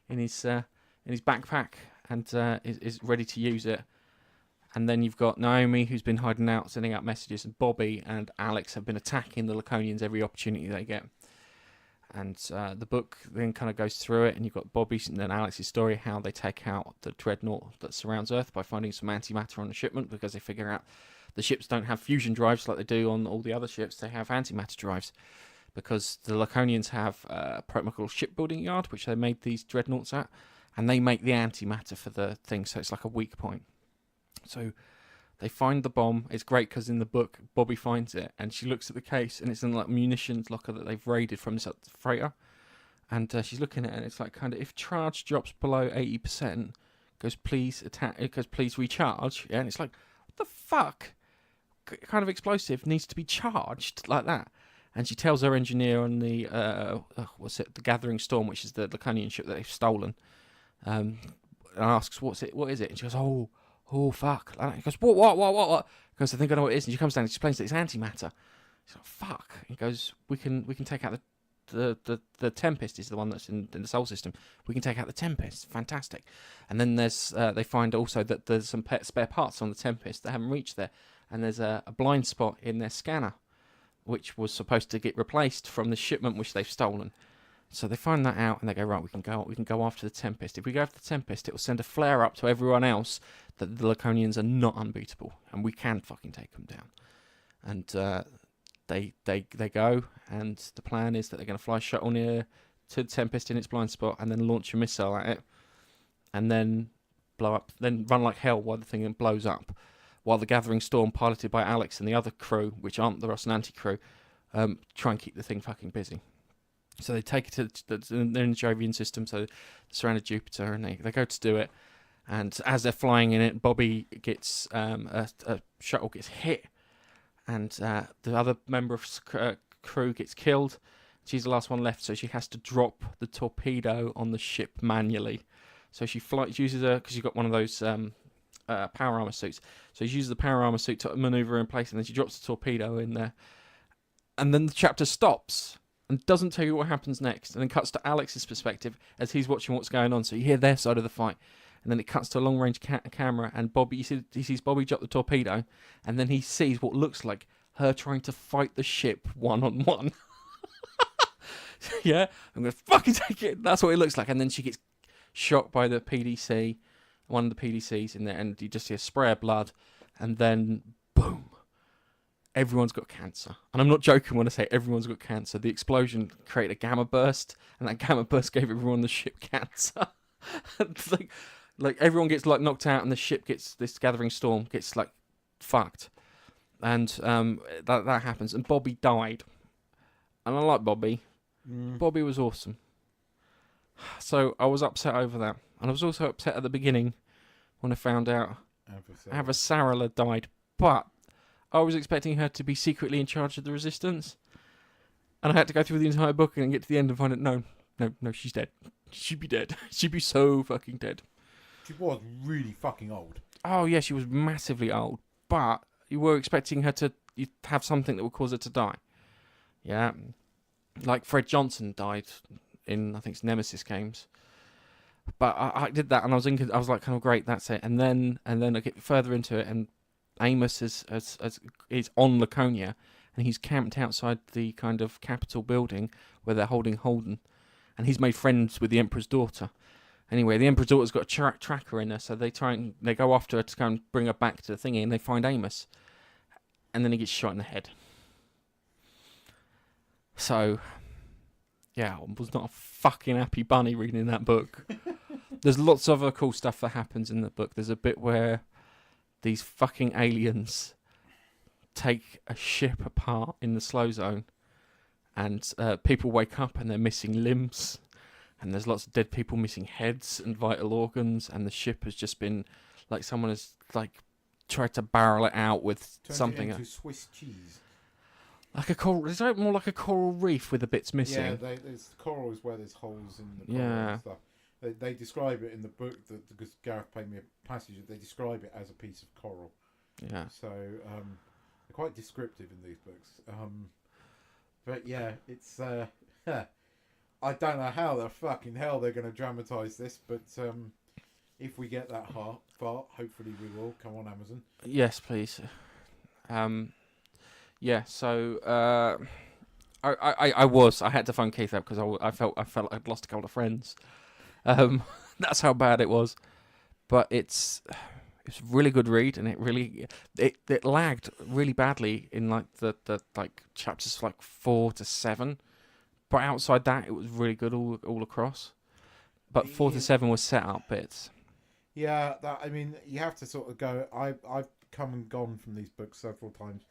in his backpack, and is ready to use it. And then you've got Naomi, who's been hiding out, sending out messages, and Bobby and Alex have been attacking the Laconians every opportunity they get. And the book then kind of goes through it, and you've got Bobby's and then Alex's story, how they take out the dreadnought that surrounds Earth by finding some antimatter on the shipment, because they figure out the ships don't have fusion drives like they do on all the other ships. They have antimatter drives, because the Laconians have a protocol shipbuilding yard, which they made these dreadnoughts at, and they make the antimatter for the thing, so it's like a weak point. So they find the bomb. It's great because in the book, Bobby finds it, and she looks at the case, and it's in like munitions locker that they've raided from this freighter. And she's looking at it, and it's like kind of, if charge drops below 80%, goes please attack. It goes please recharge. Yeah, and it's like, what the fuck? Kind of explosive needs to be charged like that. And she tells her engineer on the the Gathering Storm, which is the Laconian ship that they've stolen, and asks what is it, and she goes, oh fuck. And he goes, what? He goes, I think I know what it is. And she comes down and explains that it's antimatter. She's like, fuck. He goes, we can take out the Tempest is the one that's in the Sol system. We can take out the Tempest. Fantastic. And then there's they find also that there's some spare parts on the Tempest that haven't reached there. And there's a blind spot in their scanner, which was supposed to get replaced from the shipment which they've stolen. So they find that out, and they go, right, we can go after the Tempest. If we go after the Tempest, it will send a flare up to everyone else that the Laconians are not unbeatable, and we can fucking take them down. And they go, and the plan is that they're going to fly a shuttle near to the Tempest in its blind spot, and then launch a missile at it, and then blow up, then run like hell while the thing blows up, while the Gathering Storm, piloted by Alex and the other crew, which aren't the Rocinante crew, try and keep the thing fucking busy. So they take it to they're in the Jovian system, so surrounded Jupiter, and they go to do it. And as they're flying in it, Bobby gets a shuttle gets hit, and the other member of crew gets killed. She's the last one left, so she has to drop the torpedo on the ship manually. So she uses because she's got one of those power armor suits. So she uses the power armor suit to maneuver in place, and then she drops the torpedo in there. And then the chapter stops and doesn't tell you what happens next, and then cuts to Alex's perspective as he's watching what's going on. So you hear their side of the fight, and then it cuts to a long-range camera, and Bobby, he sees Bobby drop the torpedo, and then he sees what looks like her trying to fight the ship one-on-one. Yeah, I'm going to fucking take it. That's what it looks like. And then she gets shot by the PDC, one of the PDCs in there, and you just see a spray of blood, and then boom. Everyone's got cancer. And I'm not joking when I say everyone's got cancer. The explosion created a gamma burst, and that gamma burst gave everyone on the ship cancer. It's like everyone gets like knocked out, and the ship gets, this Gathering Storm gets like fucked. And that happens. And Bobby died. And I like Bobby. Bobby was awesome. So I was upset over that. And I was also upset at the beginning when I found out Avasarala died. But I was expecting her to be secretly in charge of the Resistance. And I had to go through the entire book and get to the end and find it. No, she's dead. She'd be dead. She'd be so fucking dead. She was really fucking old. Oh, yeah, she was massively old. But you were expecting her to have something that would cause her to die. Yeah. Like Fred Johnson died in, I think it's Nemesis games. But I did that, and I was like, kind of great, that's it. And then I get further into it, and Amos is on Laconia, and he's camped outside the kind of Capitol building where they're holding Holden, and he's made friends with the Emperor's daughter. Anyway, the Emperor's daughter's got a tracker in her, so they go after her to go and bring her back to the thingy, and they find Amos, and then he gets shot in the head. So, yeah, I was not a fucking happy bunny reading that book. There's lots of other cool stuff that happens in the book. There's a bit where these fucking aliens take a ship apart in the slow zone, and people wake up and they're missing limbs, and there's lots of dead people missing heads and vital organs, and the ship has just been, like, someone has, like, tried to barrel it out with something. Into Swiss cheese. Like a coral. Is it more like a coral reef with the bits missing? Yeah, there's coral is where there's holes in the coral Yeah. and stuff. They describe it in the book because Gareth played me a passage. They describe it as a piece of coral. Yeah. So they're quite descriptive in these books. But yeah, it's I don't know how the fucking hell they're going to dramatise this, but if we get that far, hopefully we will. Come on, Amazon. Yes, please. Yeah. So I had to phone Keith up because I felt I'd lost a couple of friends. That's how bad it was. But it's a really good read, and it lagged really badly in like the like chapters like 4 to 7. But outside that, it was really good all across. But 4 to 7 was set up bits. Yeah, I mean, you have to sort of go. I've come and gone from these books several times.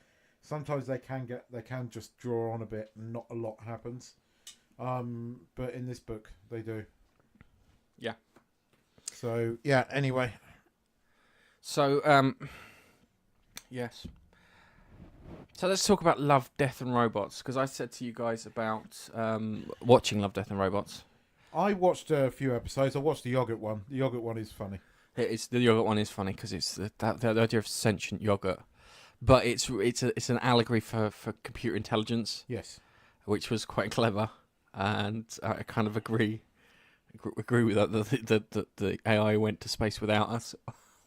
Sometimes they can just draw on a bit, and not a lot happens. But in this book, they do. Yeah. So yeah. Anyway. So yes. So let's talk about Love, Death and Robots, because I said to you guys about watching Love, Death and Robots. I watched a few episodes. I watched the yogurt one. The yogurt one is funny. The yogurt one is funny because it's the idea of sentient yogurt, but it's an allegory for computer intelligence. Yes, which was quite clever, and I kind of agree with that. The AI went to space without us,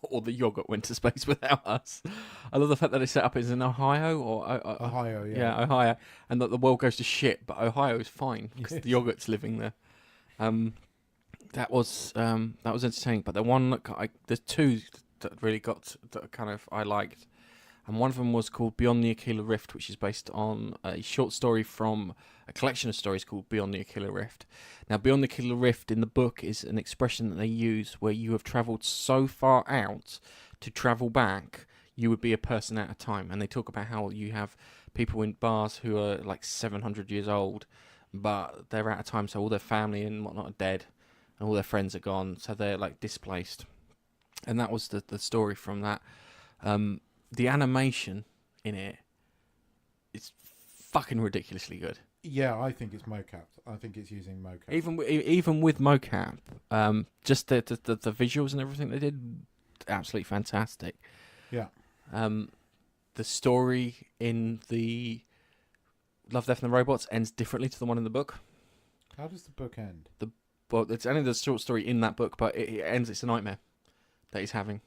or the yogurt went to space without us. I love the fact that they set up as in Ohio or Ohio. yeah, Ohio, and that the world goes to shit, but Ohio is fine because the yogurt's living there. That was entertaining, but there's two that really I liked, and one of them was called Beyond the Aquila Rift, which is based on a short story from a collection of stories called Beyond the Aquila Rift. Now, Beyond the Aquila Rift in the book is an expression that they use where you have travelled so far out to travel back, you would be a person at a time, and they talk about how you have people in bars who are like 700 years old, but they're out of time, so all their family and whatnot are dead, and all their friends are gone, so they're like displaced. And that was the story from that. The animation in it is fucking ridiculously good. Yeah, I think it's mocap. I think it's using mocap. Even with mocap, just the visuals and everything they did, absolutely fantastic. Yeah. The story in the Love, Death and the Robots ends differently to the one in the book. How does the book end? Well, it's only the short story in that book, but it ends. It's a nightmare that he's having.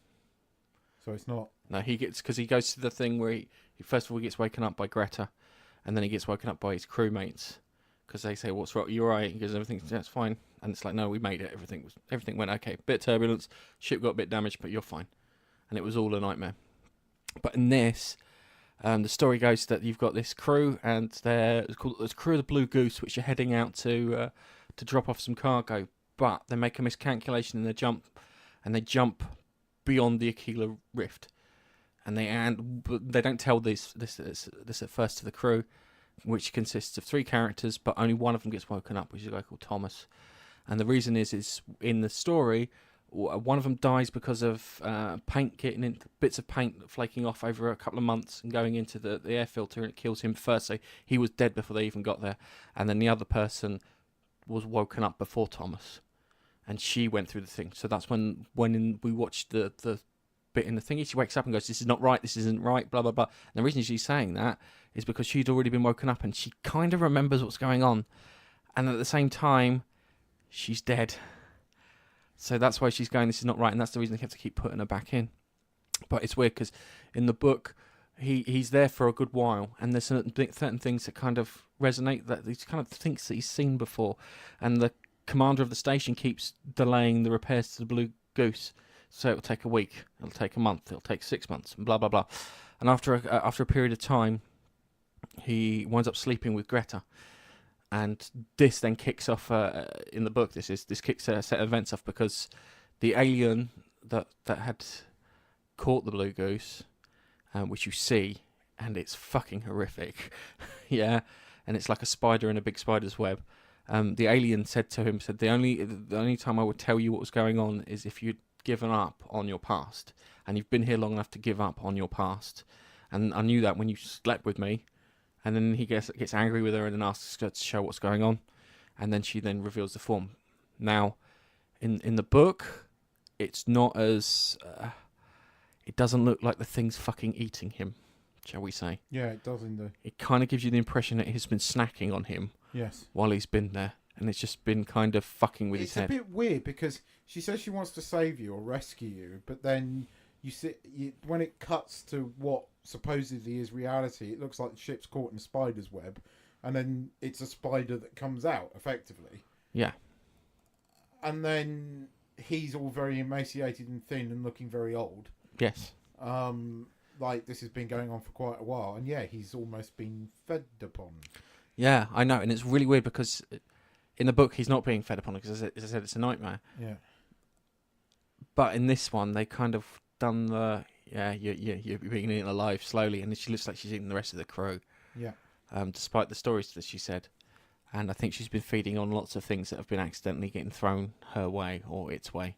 So it's not. No, he goes to the thing where he first of all gets woken up by Greta, and then he gets woken up by his crewmates because they say, "What's wrong? You're right." He goes, "Everything's fine," and it's like, "No, we made it. Everything went okay. Bit of turbulence, ship got a bit damaged, but you're fine." And it was all a nightmare. But in this, the story goes that you've got this crew, and it's called the crew of the Blue Goose, which are heading out to drop off some cargo, but they make a miscalculation and they jump beyond the Aquila Rift, and they don't tell this at first to the crew, which consists of 3 characters, but only one of them gets woken up, which is a guy called Thomas. And the reason is in the story, one of them dies because of paint getting in, bits of paint flaking off over a couple of months and going into the air filter, and it kills him first, so he was dead before they even got there. And then the other person was woken up before Thomas, and she went through the thing. So that's when we watched the bit in the thingy, she wakes up and goes, "This is not right, this isn't right, blah blah blah." And the reason she's saying that is because she'd already been woken up, and she kind of remembers what's going on, and at the same time she's dead. So that's why she's going, "This is not right," and that's the reason they have to keep putting her back in. But it's weird because in the book he's there for a good while, and there's certain things that kind of resonate, that he kind of thinks that he's seen before, and the commander of the station keeps delaying the repairs to the Blue Goose, so it'll take a week, it'll take a month, it'll take 6 months, and blah blah blah. And after a period of time, he winds up sleeping with Greta, and this then kicks off in the book. This kicks a set of events off because the alien that had caught the Blue Goose, which you see, and it's fucking horrific, yeah, and it's like a spider in a big spider's web. The alien said to him, the only time I would tell you what was going on is if you'd given up on your past, and you've been here long enough to give up on your past. And I knew that when you slept with me, And then he gets angry with her and then asks her to show what's going on. And then she then reveals the form. Now, in the book, it's not as... it doesn't look like the thing's fucking eating him, shall we say. Yeah, it does indeed. It kind of gives you the impression that he's been snacking on him while he's been there. And it's just been kind of fucking with his head. It's a bit weird because she says she wants to save you or rescue you, but then when it cuts to what supposedly is reality, it looks like the ship's caught in a spider's web, and then it's a spider that comes out, effectively. Yeah. And then he's all very emaciated and thin and looking very old. Yes. Like this has been going on for quite a while, and yeah, he's almost been fed upon. Yeah, I know, and it's really weird because in the book he's not being fed upon because, as I said, it's a nightmare. Yeah. But in this one, they kind of done the you're being eaten alive slowly, and she looks like she's eating the rest of the crew. Yeah. Despite the stories that she said, and I think she's been feeding on lots of things that have been accidentally getting thrown her way or its way.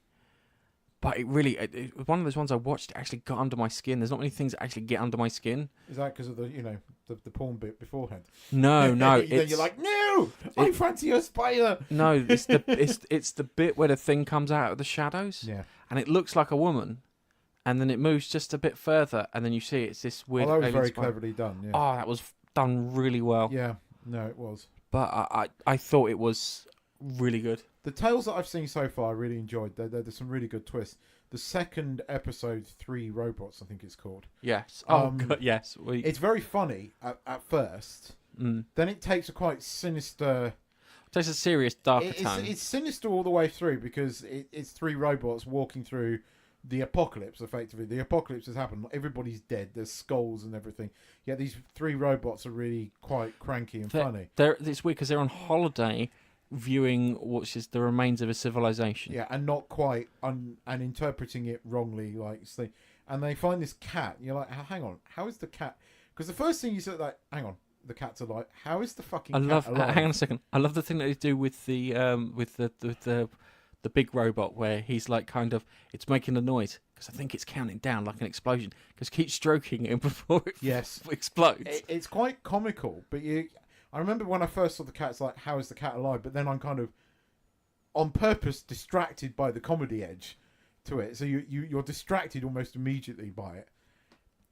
But it really, it was one of those ones I watched. It actually got under my skin. There's not many things that actually get under my skin. Is that because of the porn bit beforehand? No. Then you're like, no, I fancy a spider. No, it's the bit where the thing comes out of the shadows. Yeah. And it looks like a woman, and then it moves just a bit further, and then you see it's this weird. Well, that was alien very spider. cleverly done. Yeah. Oh, that was done really well. Yeah. No, it was. But I thought it was really good. The tales that I've seen so far, I really enjoyed. There's some really good twists. The second episode, 3 Robots, I think it's called. Yes. Oh, God, yes. It's very funny at first. Mm. Then it takes a quite sinister... There's a serious, darker tone. It's sinister all the way through because it's 3 robots walking through the apocalypse, effectively. The apocalypse has happened. Everybody's dead. There's skulls and everything. Yet these 3 robots are really quite cranky and funny. It's weird because they're on holiday viewing what's just the remains of a civilization. Yeah, and not quite, and interpreting it wrongly. And they find this cat. And you're like, hang on, how is the cat? Because the first thing you said, like, hang on, the cat's alive. How is the fucking cat alive? Hang on a second. I love the thing that they do with the big robot where he's like kind of it's making a noise because I think it's counting down like an explosion because keep stroking it before it explodes. It's quite comical, but I remember when I first saw the cat, it's like, how is the cat alive? But then I'm kind of, on purpose, distracted by the comedy edge to it. So you're distracted almost immediately by it.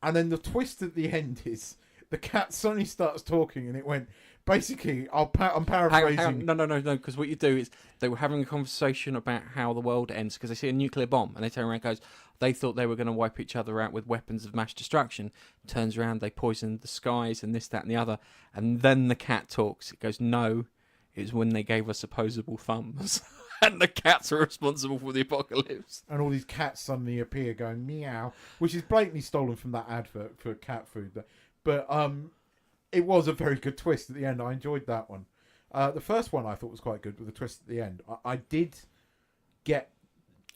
And then the twist at the end is the cat suddenly starts talking, and it went, basically, I'm paraphrasing. Hang on. No, because what you do is they were having a conversation about how the world ends because they see a nuclear bomb and they turn around and goes, they thought they were going to wipe each other out with weapons of mass destruction. Turns around, they poisoned the skies and this, that and the other. And then the cat talks. It goes, no, it was when they gave us opposable thumbs. And the cats are responsible for the apocalypse. And all these cats suddenly appear going meow, which is blatantly stolen from that advert for cat food. But it was a very good twist at the end. I enjoyed that one. The first one I thought was quite good with the twist at the end. I did get,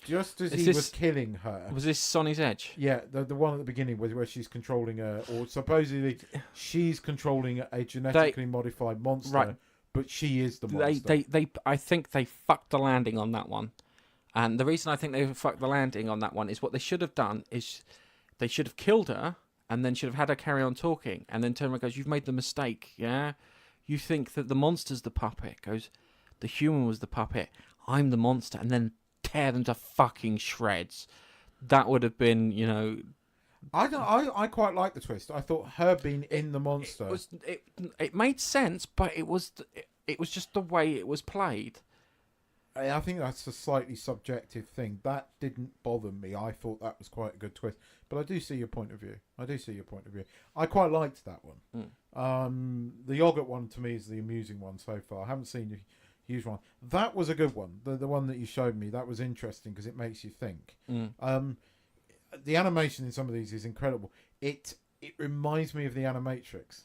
just as he was killing her. Was this Sonny's Edge? Yeah, the one at the beginning where she's controlling or supposedly she's controlling a genetically modified monster. Right. But she is the monster. I think they fucked the landing on that one. And the reason I think they fucked the landing on that one is what they should have done is they should have killed her and then should have had her carry on talking. And then turn around and goes, you've made the mistake, yeah? You think that the monster's the puppet. Goes, the human was the puppet. I'm the monster. And then tear them to fucking shreds. That would have been, I quite like the twist. I thought her being in the monster. It made sense, but it was just the way it was played. I think that's a slightly subjective thing. That didn't bother me. I thought that was quite a good twist. But I do see your point of view. I quite liked that one. The yogurt one to me is the amusing one so far. I haven't seen the huge one. That was a good one. The one that you showed me, that was interesting because it makes you think. The animation in some of these is incredible. It reminds me of the Animatrix.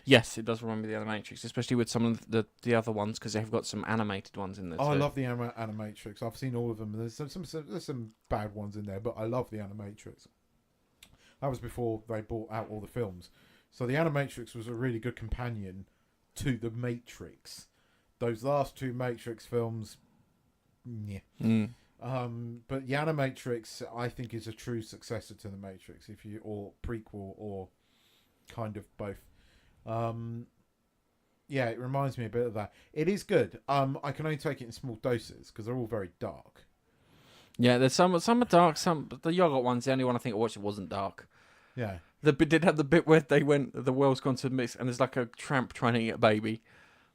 Yes, it does remind me of the Animatrix, especially with some of the other ones because they've got some animated ones in there. Oh, I love the Animatrix. I've seen all of them. There's some bad ones in there, but I love the Animatrix. That was before they brought out all the films. So the Animatrix was a really good companion to the Matrix. Those last 2 Matrix films, yeah. But the Animatrix, I think, is a true successor to the Matrix, or prequel, or kind of both. Yeah, it reminds me a bit of that. It is good. I can only take it in small doses because they're all very dark. Yeah, there's some are dark. The yogurt one's the only one I think I watched that wasn't dark. Yeah. The bit did have the bit where the world's gone to mix, and there's like a tramp trying to eat a baby,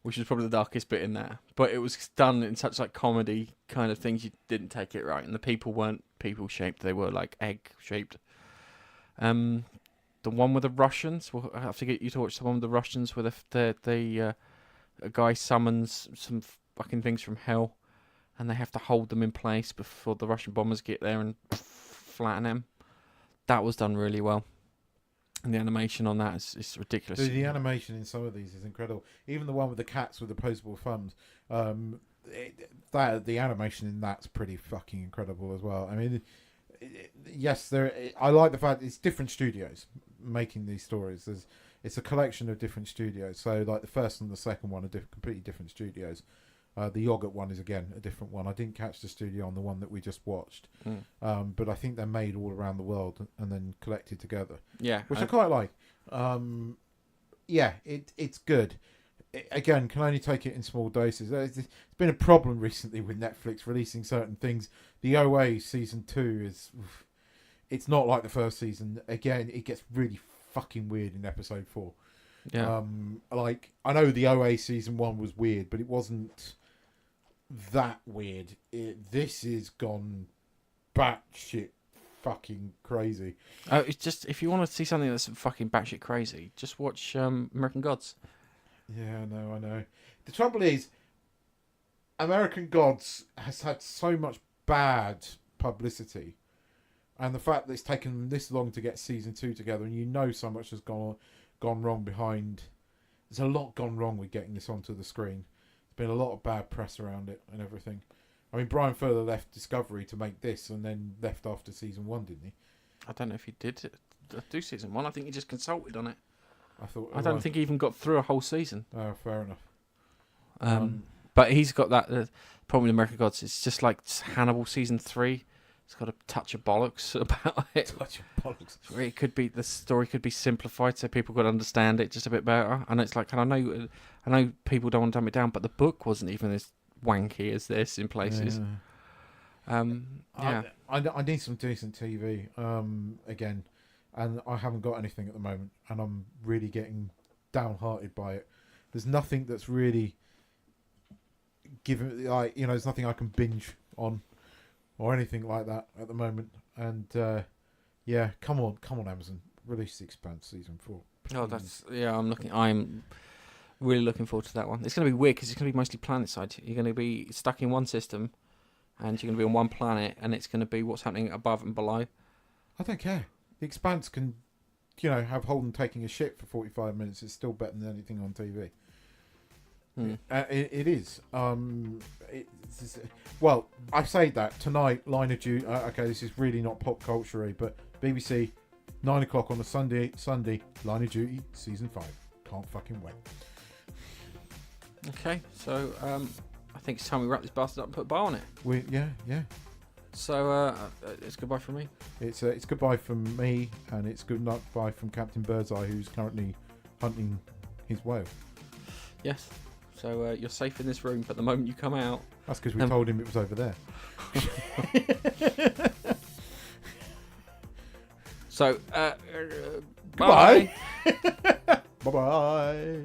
which is probably the darkest bit in there. But it was done in such like comedy kind of things. You didn't take it right, and the people weren't people shaped; they were like egg shaped. The one with the Russians. Well, I have to get you to watch the one with the Russians, where a guy summons some fucking things from hell, and they have to hold them in place before the Russian bombers get there and flatten them. That was done really well. And the animation on that is ridiculous. The animation in some of these is incredible. Even the one with the cats with the opposable thumbs. The animation in that's pretty fucking incredible as well. I mean, yes, I like the fact it's different studios making these stories. It's a collection of different studios. So, like the first and the second one are completely different studios. The yogurt one is again a different one. I didn't catch the studio on the one that we just watched, but I think they're made all around the world and then collected together. Yeah, which I quite like. Yeah, it's good. Again, can only take it in small doses. It's been a problem recently with Netflix releasing certain things. The OA season 2 it's not like the first season. Again, it gets really fucking weird in episode 4. Yeah. Like I know the OA season 1 was weird, but it wasn't that weird. This is gone batshit fucking crazy. It's just if you want to see something that's fucking batshit crazy, just watch American Gods. Yeah, I know. The trouble is, American Gods has had so much bad publicity, and the fact that it's taken them this long to get season 2 together, and you know so much has gone wrong behind. There's a lot gone wrong with getting this onto the screen. There's been a lot of bad press around it and everything. I mean, Brian Furler left Discovery to make this and then left after season 1, didn't he? I don't know if he did do season 1. I think he just consulted on it. I don't think he even got through a whole season. Oh, fair enough. But he's got that problem with American Gods. It's just like Hannibal season 3. It's got a touch of bollocks about it. Touch of bollocks. It could be the story could be simplified so people could understand it just a bit better. And it's like, and I know people don't want to dumb it down, but the book wasn't even as wanky as this in places. Yeah. I need some decent TV again, and I haven't got anything at the moment, and I'm really getting downhearted by it. There's nothing that's really given, like, there's nothing I can binge on or anything like that at the moment. And yeah, come on Amazon, release Expanse season 4. Oh, I'm really looking forward to that one. It's going to be weird because it's going to be mostly planet side. You're going to be stuck in one system, and you're going to be on one planet, and it's going to be what's happening above and below. I don't care. The Expanse can, have Holden taking a shit for 45 minutes. It's still better than anything on TV. It is. Well, I say that tonight. Line of Duty. Okay, this is really not pop culture-y, but BBC, 9 o'clock on a Sunday. Line of Duty season 5. Can't fucking wait. Okay, so I think it's time we wrap this bastard up and put a bar on it. Yeah. So it's goodbye from me. It's goodbye from me, and it's goodbye from Captain Birdseye, who's currently hunting his whale. Yes. So you're safe in this room, but the moment you come out... That's because we told him it was over there. So, goodbye. Bye-bye.